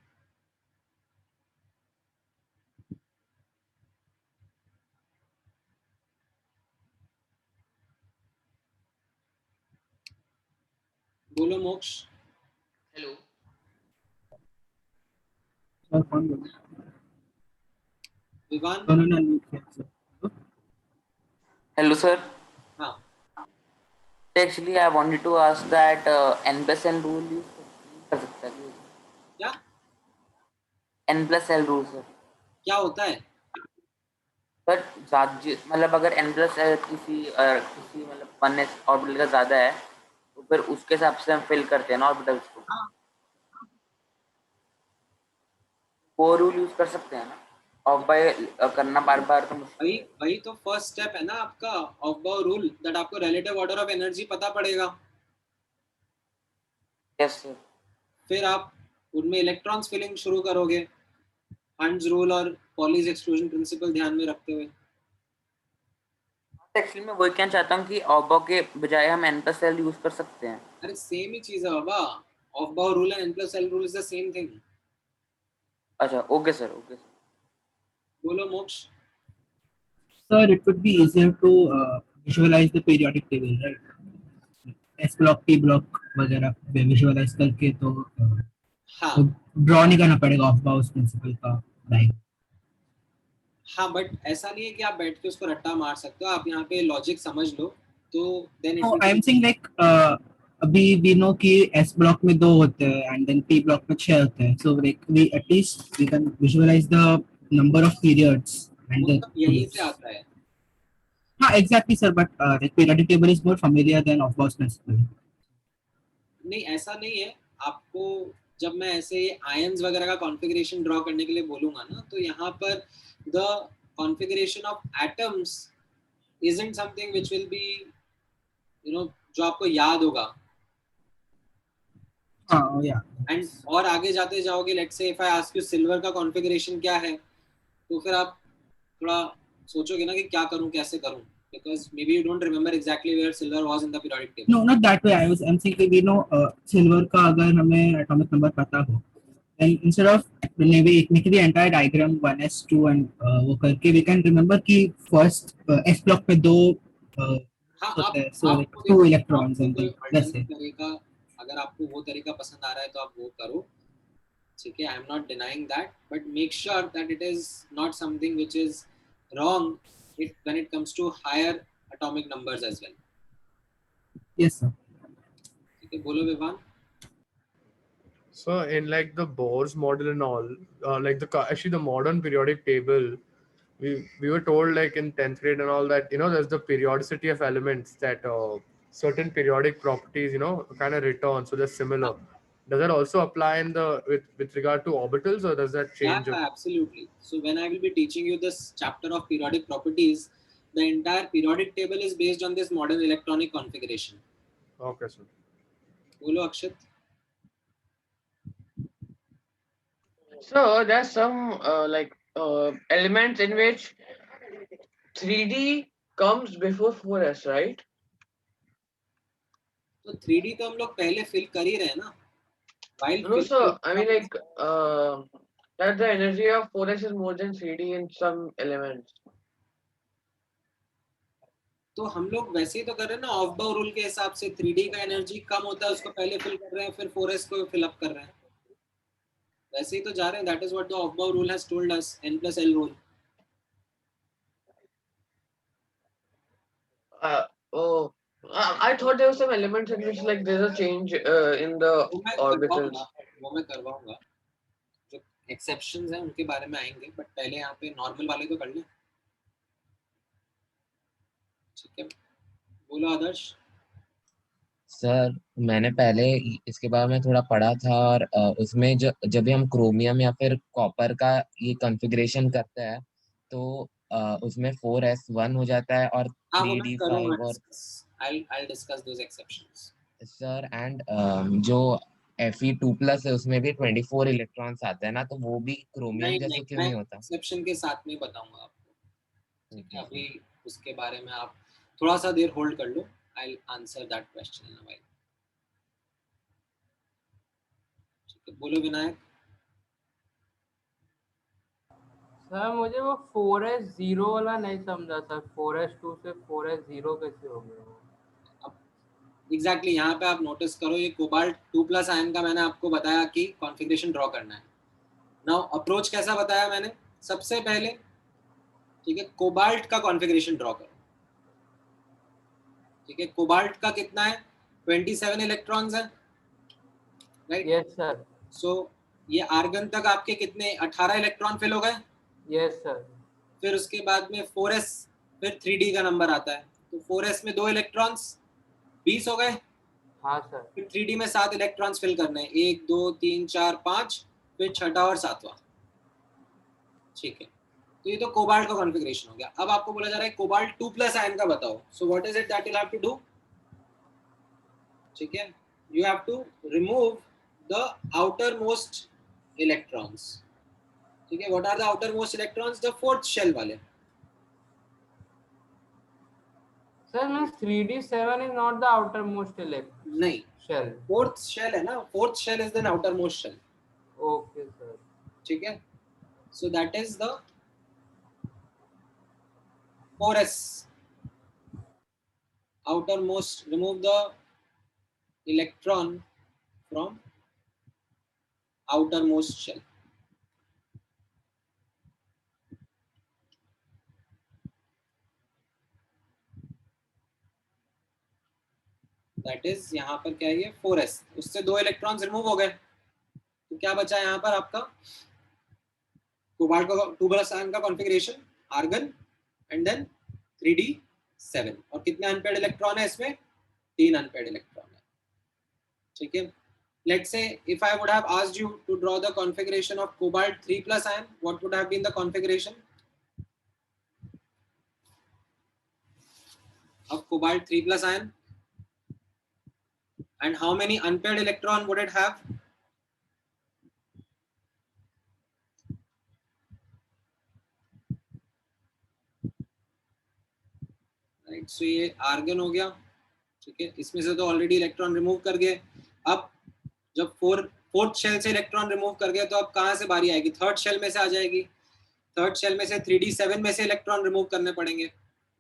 बोलो मोक्ष। हेलो सर कौन बोल रहा विवान। है? No. हेलो सर हाँ actually I wanted to ask that n+n rule use कर सकता है क्या? n+l rule sir. क्या होता है? पर मतलब अगर n+l किसी मतलब 1s ऑर्बिटल का ज्यादा है तो फिर उसके हिसाब से हम फिल करते हैं ना ऑर्बिटल्स को। वो रूल यूज कर सकते हैं ना, ऑफ बाय करना बार बार तो मुश्किल। वही तो फर्स्ट स्टेप है ना आपका, ऑफ बाउ रूल, दैट आपको रिलेटिव ऑर्डर ऑफ एनर्जी पता पड़ेगा। Yes sir. फिर आप उनमें इलेक्ट्रॉन्स फिलिंग शुरू करोगे, हंट्स रूल और पॉलीज एक्सक्लूजन प्रिंसिपल ध्यान में रखते हुए। एक्चुअली मैं वही कहना चाहता हूँ कि ऑफ बाउ के बजाय हम n+l यूज कर सकते हैं। अरे सेम ही चीज है बाबा, ऑफ बाउ rule and n+l rule is the same thing. अच्छा ओके सर ओके सर। बोलो मोक्ष। Sir, it would be easier to visualize the periodic table, right? S block, P block वगैरह visualize करके तो हाँ ड्रॉ नहीं करना पड़ेगा ऑफ बाउस प्रिंसिपल का डायग्राम। हाँ बट ऐसा नहीं है कि आप बैठ के उसको रट्टा मार सकते हो। आप यहाँ पे लॉजिक समझ लो तो then No, I am saying like अभी we know कि S block में 2 होते हैं and then P block में 6 होते हैं, so like we at least we can visualize the number of periods and वो the सब यहीं groups. से आता है। हाँ exactly sir, but like periodic table is more familiar than of Gauss principle. नहीं ऐसा नहीं है, आपको जब मैं ऐसे आयंस वगैरह का कॉन्फ़िगरेशन ड्रॉ करने के लिए बोलूंगा ना, तो यहाँ पर the configuration of atoms isn't something which will be जो आपको याद होगा। हाँ yeah. एंड और आगे जाते जाओगे, let's say if I ask you silver का कॉन्फ़िगरेशन क्या है, तो फिर आप थोड़ा सोचोगे ना कि क्या करूं कैसे करूं। Because maybe you don't remember exactly where silver was in the periodic table. No, not that way. I'm saying we know silver का अगर हमें atomic number पता हो, and instead of maybe making the entire diagram 1s2 and वो करके we can remember कि first s block पे दो हाँ, होते हैं, आप so like आपको 2 देखो, electrons आपको and कोई then that's alternate it. तरीका, अगर आपको वो तरीका पसंद आ रहा है तो आप वो करो, ठीक है, I am not denying that, but make sure that it is not something which is wrong when it comes to higher atomic numbers as well. Yes, sir. ठीक है, बोलो Vivaan. So in like the Bohr's model and all, like actually the modern periodic table, we were told like in 10th grade and all that, you know, there's the periodicity of elements that certain periodic properties, you know, kind of return, so they're similar. Does that also apply in the with regard to orbitals, or does that change? Yeah, absolutely. So when I will be teaching you this chapter of periodic properties, the entire periodic table is based on this modern electronic configuration. Okay, sir. बोलो अक्षत. So there's some elements in which 3D comes before 4s, right? तो 3D तो हम लोग पहले fill कर ही रहे हैं ना. No, so I mean like that the energy of 4s is more than 3D in some elements. तो हम लोग वैसे ही तो कर रहे हैं ना, ऑफ बाउ रूल के हिसाब से 3D का एनर्जी कम होता है, उसको पहले फिल कर रहे हैं, फिर 4s को फिल अप कर रहे हैं, वैसे ही तो जा रहे हैं. That is what the Aufbau rule has told us, n+l rule. I thought there were some elements in which like there's a change in the orbitals. वो मैं करवाऊंगा, जो एक्सेप्शंस हैं उनके बारे में आएंगे, बट पहले यहाँ पे नॉर्मल वाले तो कर लें. ठीक है, बोलो आदर्श. सर मैंने पहले इसके बारे में थोड़ा पढ़ा था, और उसमें जब भी हम क्रोमियम या फिर कॉपर का ये कॉन्फ़िगरेशन करते हैं तो उसमें 4s1 हो जाता है और 3d5 और I'll discuss those exceptions. Sir and जो Fe2+ है उसमें भी 24 इलेक्ट्रॉन्स आते हैं ना, तो वो भी क्रोमियम जैसे क्यों नहीं होता? एक्सेप्शन के साथ में बताऊंगा आपको. ठीक है, अभी उसके बारे में आप थोड़ा सा देर होल्ड कर लो. I'll answer that question in a while. ठीक है, बोलो विनायक. सर मुझे वो 4s0 वाला नहीं समझा सर. 4s2 से 4s0 कैसे हो गया? एग्जैक्टली यहाँ पे आप नोटिस करो, ये कोबाल्ट 2+ आयन का मैंने आपको बताया कि कॉन्फ़िगरेशन ड्रॉ करना है. नाउ अप्रोच कैसा बताया मैंने? सबसे पहले, ठीक है, कोबाल्ट का कॉन्फ़िगरेशन ड्रॉ करो. ठीक है, कोबाल्ट का कितना है? 27 इलेक्ट्रॉन्स है, राइट? Yes sir. सो ये आर्गन तक आपके कितने 18 इलेक्ट्रॉन फिल हो गए? Yes sir. फिर उसके बाद में 4s, फिर 3d का नंबर आता है, तो 4s में 2 इलेक्ट्रॉन्स 20 हो गए. हाँ सर. फिर 3d में 7 इलेक्ट्रॉन्स फिल करने हैं, 1 2 3 4 5, फिर छठा और सातवां. ठीक है, तो ये तो कोबाल्ट का कॉन्फ़िगरेशन हो गया. अब आपको बोला जा रहा है कोबाल्ट 2+ आयन का बताओ. So what is it that you have to do? ठीक है, you have to remove the outermost electrons. ठीक है, what are the outermost electrons? The fourth shell वाले. Sir, no, 3d7 is not the outermost नहीं, shell. Fourth shell है ना, fourth shell is the outermost shell. Okay sir. ठीक है, so that is the 4s. Outermost, remove the electron from outermost shell. That is यहाँ पर क्या है, 4s, उससे 2 इलेक्ट्रॉन्स रिमूव हो गए, तो क्या बचा यहाँ पर आपका? कोबाल्ट का 2+ आयन का configuration, argon and then 3d7, और कितने अनपेयर्ड इलेक्ट्रॉन है इसमें? 3 अनपेयर्ड इलेक्ट्रॉन है. ठीक है, let's say if I would have asked you to draw the configuration of cobalt 3+ ion, what would have been the configuration of cobalt 3+ ion, and how many unpaired electron would it have? सो ये argon हो गया, ठीक है। इसमें से तो already electron remove कर गए। अब जब फोर्थ शेल से इलेक्ट्रॉन रिमूव कर गए तो अब कहाँ से बारी आएगी? थर्ड शेल में से आ जाएगी। थर्ड शेल में से 3d7 में से इलेक्ट्रॉन रिमूव करने पड़ेंगे,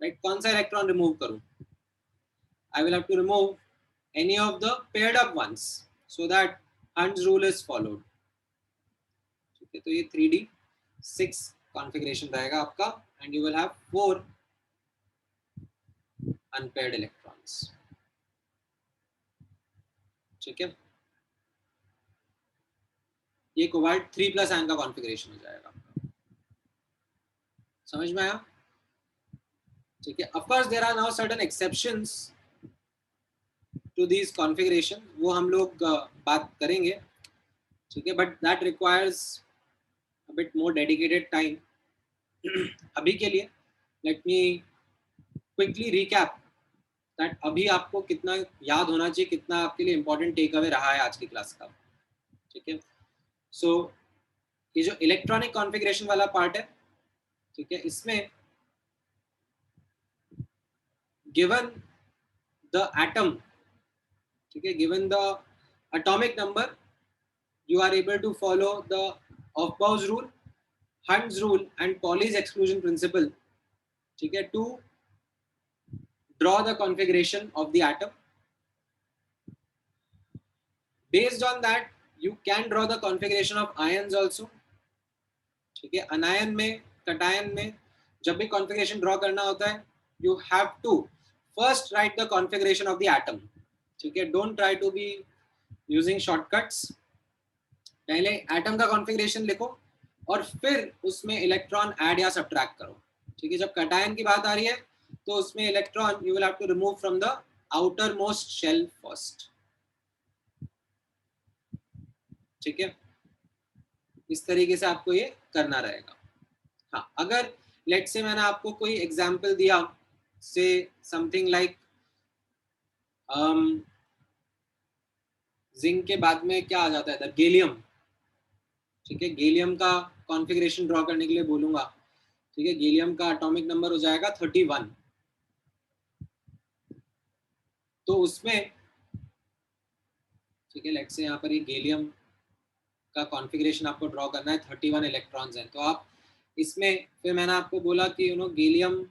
राइट। कौन सा इलेक्ट्रॉन रिमूव करूं? I will have to remove any of the paired up ones so that Hund's rule is followed. ठीक है, तो ये 3d6 configuration रहेगा आपका, and you will have 4 unpaired electrons. ठीक है, ये कोबाल्ट 3+ आयन का कॉन्फ़िगरेशन हो जाएगा आपका। समझ में आया? ठीक है। Of course there are now certain exceptions to these configuration, वो हम लोग बात करेंगे, ठीक है, but that requires a bit more dedicated time. अभी के लिए let me quickly recap that अभी आपको कितना याद होना चाहिए, कितना आपके लिए important take away रहा है आज की क्लास का, ठीक है। So ये जो इलेक्ट्रॉनिक कॉन्फ़िगरेशन वाला पार्ट है, ठीक है, इसमें given the atom, ठीक है, given the atomic number, you are able to follow the Aufbau's rule, Hund's rule and Pauli's exclusion principle, ठीक है, to draw the configuration of the atom. Based on that, you can draw the configuration of ions also, ठीक है। अनायन में, cation में जब भी configuration draw करना होता है, you have to first write the configuration of the atom, ठीक है। Don't try to be using shortcuts. पहले एटम का कॉन्फ़िगरेशन लिखो और फिर उसमें इलेक्ट्रॉन ऐड या सब्ट्रैक्ट करो, ठीक है। जब कटायन की बात आ रही है तो उसमें electron you will have to remove from the outer most shell first, ठीक है। इस तरीके से आपको ये करना रहेगा। हाँ, अगर लेट्स से मैंने आपको कोई एग्जांपल दिया, से समथिंग लाइक जिंक के बाद में क्या आ जाता है? गैलियम, ठीक है। गैलियम का कॉन्फ़िगरेशन ड्रॉ करने के लिए बोलूंगा, ठीक है। गैलियम का एटॉमिक नंबर हो जाएगा 31, तो उसमें, ठीक है, लेट्स से यहाँ पर ये गैलियम का कॉन्फ़िगरेशन आपको ड्रॉ करना है, 31 इलेक्ट्रॉन्स हैं। तो आप इसमें, फिर मैंने आपको बोला कि गैलियम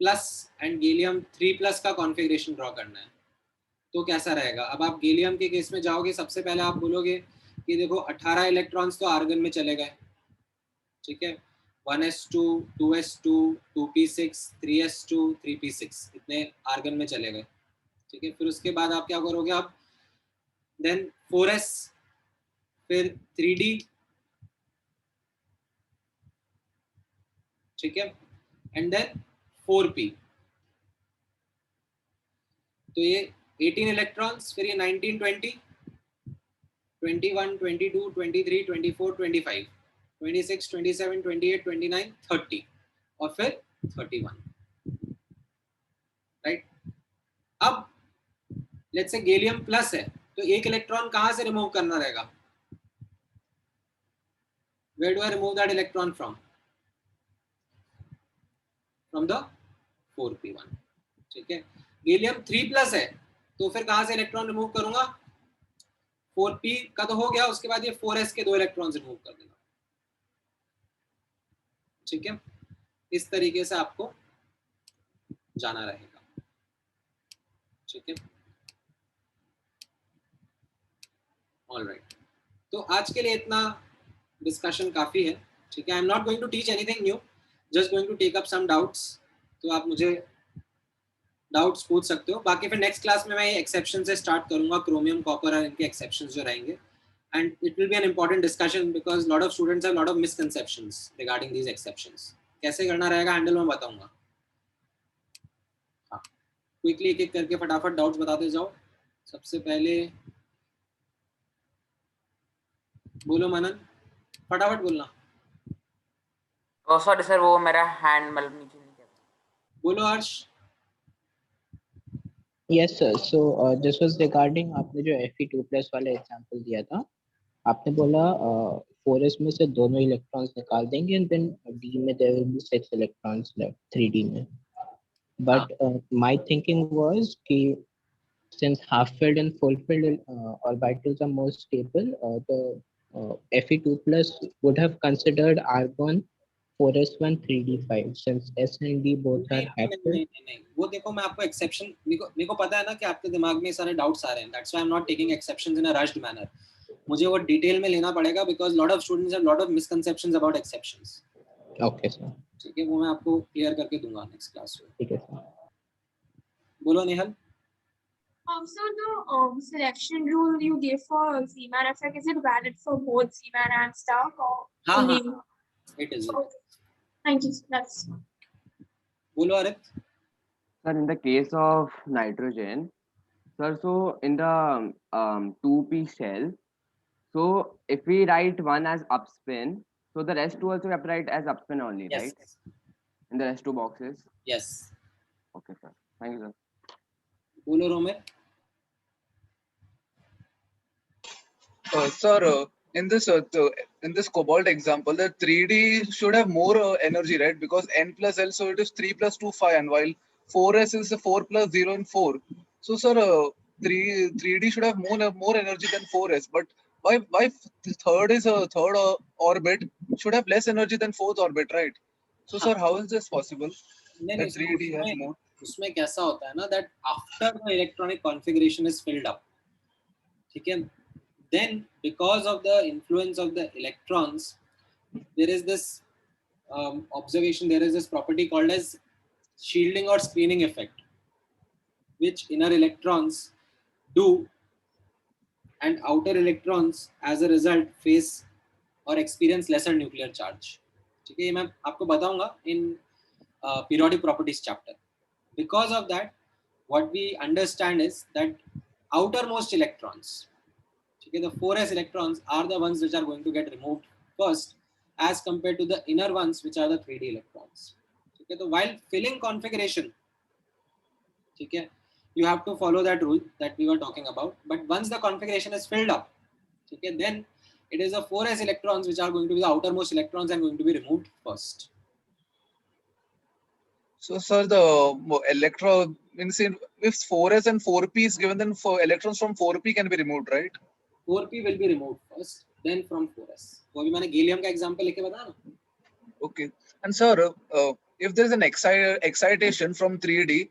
प्लस एंड गैलियम 3+ का कॉन्फ़िगरेशन ड्रॉ करना है, तो कैसा रहेगा? अब आप गैलियम के केस में जाओगे, सबसे पहले आप बोलोगे कि देखो 18 इलेक्ट्रॉन्स तो आर्गन में चले गए, ठीक है। 1s2, 2s2, 2p6, 3s2, 3p6 इतने आर्गन में चले गए, ठीक है। फिर उसके बाद आप क्या करोगे? आप देन 4s, फिर 3d, ठीक है, एंड देन 4p। तो ये 18 इलेक्ट्रॉन्स, फिर ये 19, 20, 21, 22, 23, 24, 25, 26, 27, 28, 29, 30 और फिर 31, राइट। अब लेट्स से गैलियम प्लस है, तो एक इलेक्ट्रॉन कहां से रिमूव करना रहेगा? Where do I remove that electron from? From the 4p1, ठीक है। गैलियम 3+ है, तो फिर कहां से इलेक्ट्रॉन रिमूव करूंगा? 4p का तो हो गया, उसके बाद ये 4s के 2 इलेक्ट्रॉन्स रिमूव कर देना, ठीक है। इस तरीके से आपको जाना रहेगा, ठीक है। ऑलराइट, तो आज के लिए इतना डिस्कशन काफी है, ठीक है। I am not going to teach anything new, just going to take up some doubts, तो आप मुझे डाउट्स पूछ सकते हो। बाकी फिर नेक्स्ट क्लास में मैं ये एक्सेप्शन से स्टार्ट करूंगा, क्रोमियम, कॉपर और इनके एक्सेप्शंस जो रहेंगे, and it will be an important discussion because lot of students have lot of misconceptions regarding these exceptions. कैसे करना रहेगा हैंडल में बताऊंगा। हाँ, क्विकली एक एक करके फटाफट डाउट्स बताते जाओ। सबसे पहले बोलो मनन, फटाफट बोलना। सॉरी सर, वो मेरा हैंड मतलब नीचे नहीं गया। बोलो हर्ष। Yes sir, so this was regarding आपने जो Fe2+ वाला एग्जांपल दिया था, आपने बोला 4s में से दोनों इलेक्ट्रॉन्स निकाल देंगे एंड देन d में there will be 6 electrons left 3d में. But my thinking was कि since half filled and full filled orbitals are more stable, the Fe2 plus would have considered argon 4s1 3d5 since s and d both are half filled. नहीं, वो देखो मैं आपको exception, मेरे को पता है ना कि आपके दिमाग में सारे डाउट्स आ रहे हैं. That's why I'm not taking exceptions in a rushed manner. मुझे वो डिटेल में लेना पड़ेगा because lot of students have lot of misconceptions about exceptions. Okay sir. ठीक है, वो मैं आपको क्लियर करके दूंगा नेक्स्ट क्लास में. ठीक है सर. बोलो Nehal. So the selection rule you gave for Zeeman effect, is it valid for both Zeeman and Stark or only? It is. Okay. Thank you. That's. बोलो अरित. Sir, in the case of nitrogen, sir, so in the 2p shell, so if we write one as upspin, so the rest two also we have to write as upspin only, Yes. right? In the rest two boxes. Yes. Okay, sir. Thank you, sir. बोलो रोमेर. Sir, in this cobalt example, the 3D should have more energy, right? Because n plus l, so it is 3 plus 2, 5, and while 4s is 4 plus 0 and 4. So, sir, 3D should have more energy than 4s. But why third orbit should have less energy than fourth orbit, right? So, sir, how is this possible? That 3D has more. उसमें कैसा होता है ना that after the electronic configuration is filled up, ठीक है, then because of the influence of the electrons, there is this observation, there is this property called as shielding or screening effect, which inner electrons do and outer electrons as a result face or experience lesser nuclear charge. ठीक है, ये मैं आपको बताऊंगा in periodic properties chapter. Because of that, what we understand is that outermost electrons, okay, the 4s electrons are the ones which are going to get removed first as compared to the inner ones which are the 3d electrons. Okay, so while filling configuration, okay, you have to follow that rule that we were talking about. But once the configuration is filled up, okay, then it is the 4s electrons which are going to be the outermost electrons and going to be removed first. So, sir, the electron means if 4s and 4p is given, then for electrons from 4p can be removed, right? 4p will be removed first, then from 4s. वो भी मैंने gallium का example लेके बताया ना. Okay. And sir, if there is an excitation from 3D,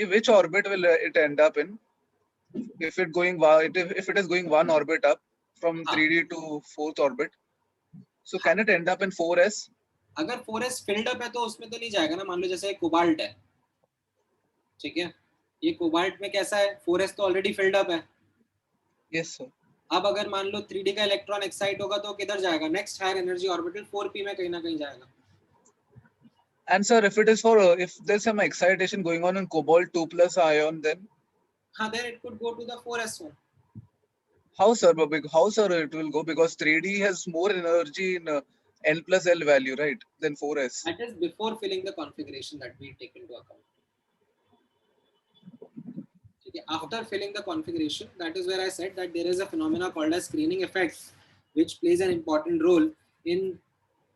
which orbit will it end up in? If it is going one orbit up from 3D to fourth orbit, so can it end up in 4s? अगर 4s filled up है तो उसमें तो नहीं जाएगा ना. मान लो जैसे कोबाल्ट है, ठीक है, ये कोबाल्ट में कैसा है, 4s तो ऑलरेडी filled up है. Yes sir. अब अगर मान लो 3D का इलेक्ट्रॉन एक्साइट होगा तो किधर जाएगा, next higher energy orbital 4p में कहीं ना कहीं जाएगा. And sir, if it is for if there's some excitation going on in cobalt 2 plus ion, then then it could go to the 4s one. How sir it will go, because 3D has more energy in n plus l value, right, than 4s. That is before filling the configuration that we take into account. Okay, after filling the configuration, that is where I said that there is a phenomena called as screening effect, which plays an important role in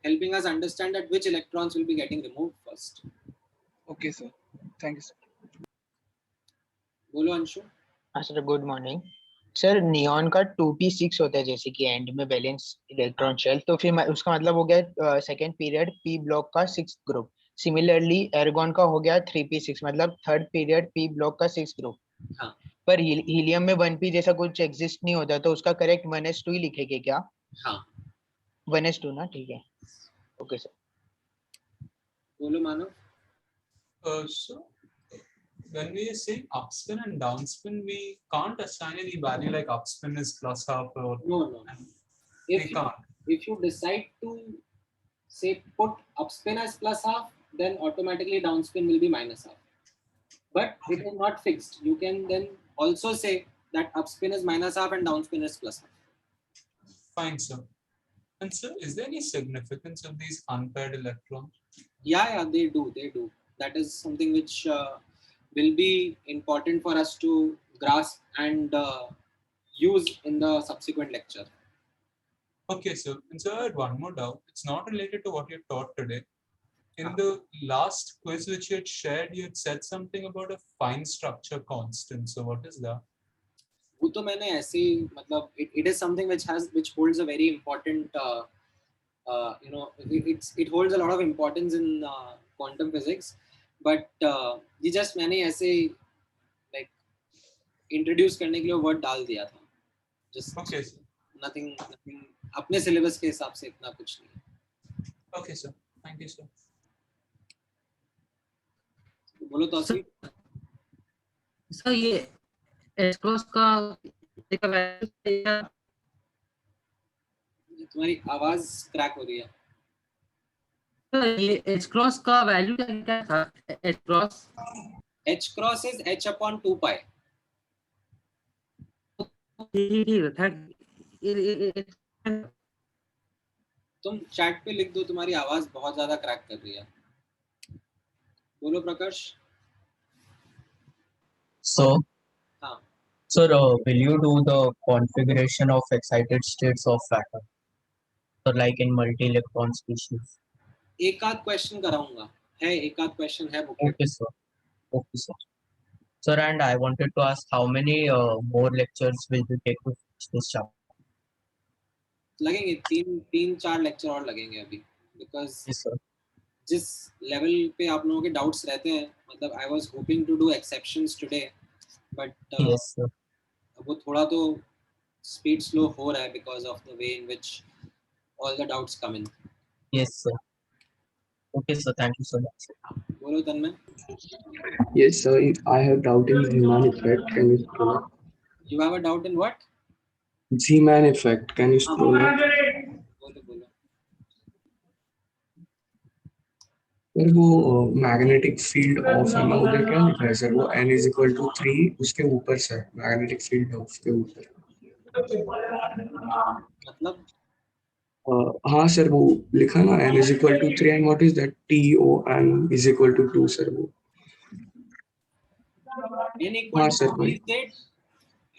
helping us understand that which electrons will be getting removed first. Okay sir, thank you sir. बोलो Anshu. Sir good morning. Sir neon का 2p6 होता है जैसे कि and में balance electron shell, तो फिर उसका मतलब हो गया सेकंड पीरियड p ब्लॉक का 6th ग्रुप. सिमिलरली एर्गॉन का हो गया 3p6, मतलब थर्ड पीरियड p ब्लॉक का 6th ग्रुप. हाँ. पर हीलियम में 1p जैसा कुछ एग्जिस्ट नहीं होता, तो उसका करेक्ट 1s2 ही लिखेंगे क्या? हाँ 1s2 ना, ठीक है. Okay sir. बोलो मानव. So when we say upspin and downspin, we can't assign any value like upspin is plus half or no. If you decide to say put upspin as plus half, then automatically downspin will be minus half. But it is not fixed. You can then also say that upspin is minus half and downspin is plus half. Fine, sir. And sir, is there any significance of these unpaired electrons? Yeah, they do. That is something which will be important for us to grasp and use in the subsequent lecture. Okay, so and so I had one more doubt. It's not related to what you taught today. In the last quiz which you had shared, you had said something about a fine structure constant. So what is that? वो तो मैंने ऐसे ही मतलब it is something which holds a very important it holds a lot of importance in quantum physics, but ये just मैंने ऐसे like introduce करने के लिए word डाल दिया था. Just okay, nothing अपने syllabus के हिसाब से इतना कुछ नहीं. Okay, sir. Thank you, sir. बोलो तो असली. सर ये एच क्रॉस का तुम्हारी आवाज क्रैक हो रही है. ये एच क्रॉस का वैल्यू क्या था? H cross is h upon 2 pi. तुम चैट पे लिख दो, तुम्हारी आवाज बहुत ज्यादा क्रैक कर रही है. बोलो प्रकाश. So, हाँ. sir, will you do the configuration of excited states of atom? So, like in multi-electron species. एक आध क्वेश्चन कराऊंगा. है एक आध क्वेश्चन है booklet. Okay, sir. Okay, sir. Sir, and I wanted to ask how many more lectures will you take to finish this chapter? लगेंगे 3-4 lecture और लगेंगे अभी, बिकॉज Yes, sir. जिस लेवल पे आप लोगों के डाउट्स रहते हैं, मतलब I was hoping to do exceptions today, but Yes, sir. वो थोड़ा तो स्पीड स्लो हो रहा है because of the way in which all the doubts come in. Yes, sir. Okay, sir. Thank you so much. बोलो तन्मय. Yes, sir. I have doubt in Zeeman effect. Can you scroll up? You have a doubt in what? Zeeman effect. Can you scroll up? बोलो. Sir वो magnetic field of है ना, उधर क्या लिखा है sir? वो n = 3 उसके ऊपर सर, मैग्नेटिक फील्ड ऑफ के ऊपर. मतलब हाँ सर, वो लिखा ना n = 3 and what is that? TON = 2 sir वो. n equal हाँ to सर भाई.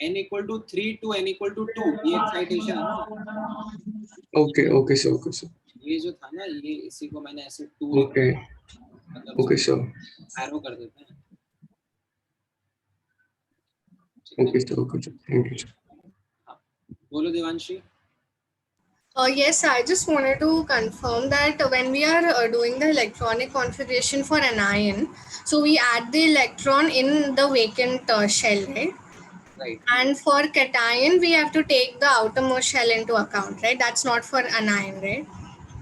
n equal to 3 to n equal to 2 ये एक्साइटेशन है ना. Okay sir. ये जो था ना, ये इसी को मैंने ऐसे 2 ओके सर. एरो कर देते हैं. Okay sir. Thank you sir. बोलो Devanshi. Yes, I just wanted to confirm that when we are doing the electronic configuration for anion, so we add the electron in the vacant shell, right? Right. And for cation, we have to take the outermost shell into account, right? That's not for anion, right?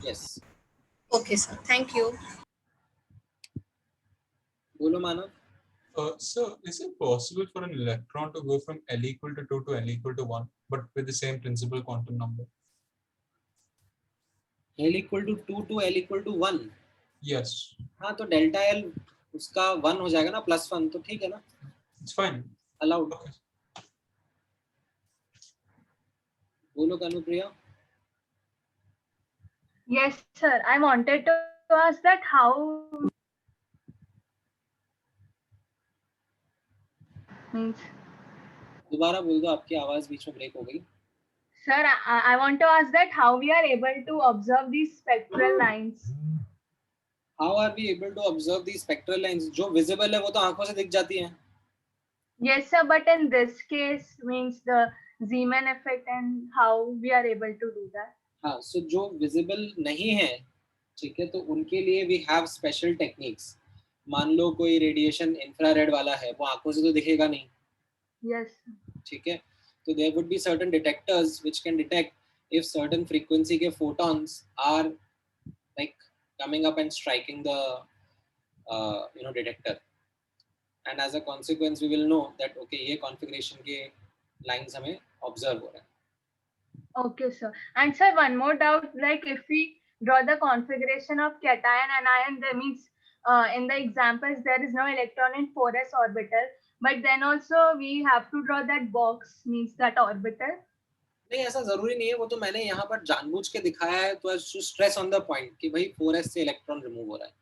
Yes. Okay, sir. Thank you. बोलो मानव. So, is it possible for an electron to go from L = 2 to L = 1, but with the same principal quantum number? L = 2 to L = 1. Yes. हाँ, तो delta L उसका 1 हो जाएगा ना, +1, तो ठीक है ना. It's fine. Allowed. Okay. बोलो Kanupriya. Yes, sir. I wanted to ask that how means. दोबारा बोल दो, आपकी आवाज बीच में ब्रेक हो गई. Sir, I want to ask that how we are able to observe these spectral lines. How are we able to observe these spectral lines? जो visible है वो तो आंखों से दिख जाती हैं. Yes, sir. But in this case, means the Zeeman effect and how we are able to do that. हाँ, so जो visible नहीं है, ठीक है, तो उनके लिए we have special techniques. मान लो कोई रेडिएशन इंफ्रारेड वाला है, वो आंखों से तो दिखेगा नहीं. Yes. ठीक है, तो there would be certain detectors which can detect if certain frequency के photons are like coming up and striking the detector, and as a consequence we will know that okay ये configuration के lines हमें observe हो रहा है. Okay, sir. And sir, one more doubt, like if we draw the configuration of cation and anion, that means in the examples there is no electron in 4s orbital, but then also we have to draw that box, means that orbital. नहीं, ऐसा जरूरी नहीं है, वो तो मैंने यहाँ पर जानबूझ के दिखाया है तो स्ट्रेस ऑन द पॉइंट कि भाई 4s से इलेक्ट्रॉन रिमूव हो रहा है.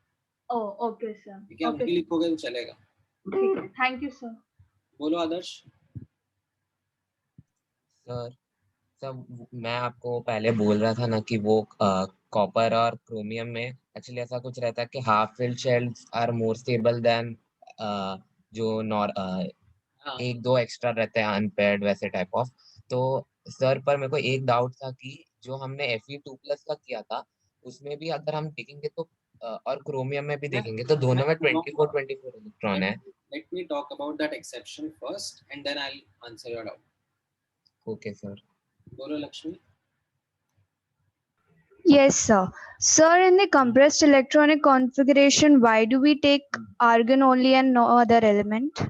Oh, okay, sir. ठीक है, Okay, लिखोगे तो चलेगा. ठीक है. Thank you, sir. बोलो आदर्श. Sir, सब मैं आपको पहले बोल रहा था ना कि वो कॉपर और क्रोमियम में एक्चुअली ऐसा कुछ रहता है कि half filled shells are more stable than जो एक दो एक्स्ट्रा रहते हैं अनपेयर्ड वैसे टाइप ऑफ। तो सर पर मेरे को एक डाउट था कि जो हमने Fe2+ का किया था उसमें भी अगर हम देखेंगे तो और क्रोमियम में भी देखेंगे तो दोनों में 24 इलेक्ट्रॉन है। Let me talk about that exception first and then I'll answer your doubt. Okay sir. बोलो Lakshmi. Yes, sir. Sir, in the compressed electronic configuration, why do we take argon only and no other element?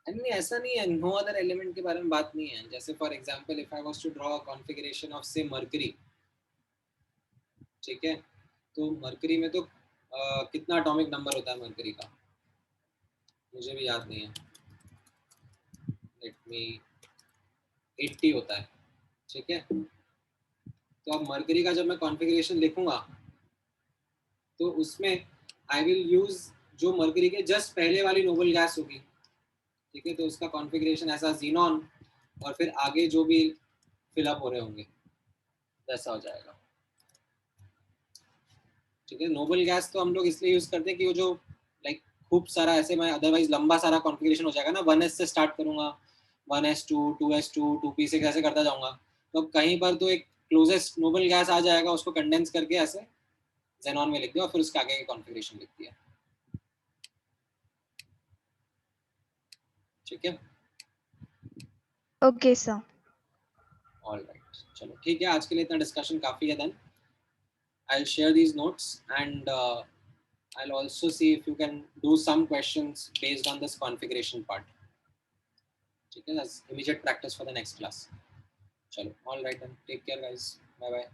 नहीं ऐसा नहीं है, no other element के बारे में बात नहीं है। जैसे for example if I was to draw a configuration of से मरकरी, ठीक है, तो मरकरी में तो कितना एटॉमिक नंबर होता है मरकरी का, मुझे भी याद नहीं है, लेट मी 80 होता है, ठीक है। तो अब मरकरी का जब मैं कॉन्फ़िगरेशन लिखूंगा तो उसमें आई विल यूज जो मरकरी के जस्ट पहले वाली नोबल गैस होगी, ठीक है, तो उसका कॉन्फ़िगरेशन ऐसा ज़ीनॉन और फिर आगे जो भी फिलअप हो रहे होंगे वैसा हो जाएगा, ठीक है। नोबल गैस तो हम लोग इसलिए यूज करते हैं कि वो जो लाइक खूब सारा ऐसे मैं अदरवाइज लंबा सारा कॉन्फ़िगरेशन हो जाएगा ना, 1s से स्टार्ट करूंगा, 1s2 2s2 2p6 ऐसे करता जाऊंगा, तो कहीं पर तो एक क्लोजेस्ट नोबल गैस आ जाएगा, उसको कंडेंस करके ऐसे ज़ेनॉन में लिख दिया और फिर उसके आगे की कॉन्फ़िगरेशन लिख दिया, ठीक है। Okay, sir. ऑलराइट, चलो ठीक है, आज के लिए इतना डिस्कशन काफी है। Then I'll share these notes and I'll also see if you can do some questions based on this configuration part, ठीक है, as immediate practice for the next class. चलो, all right then, take care guys, bye bye.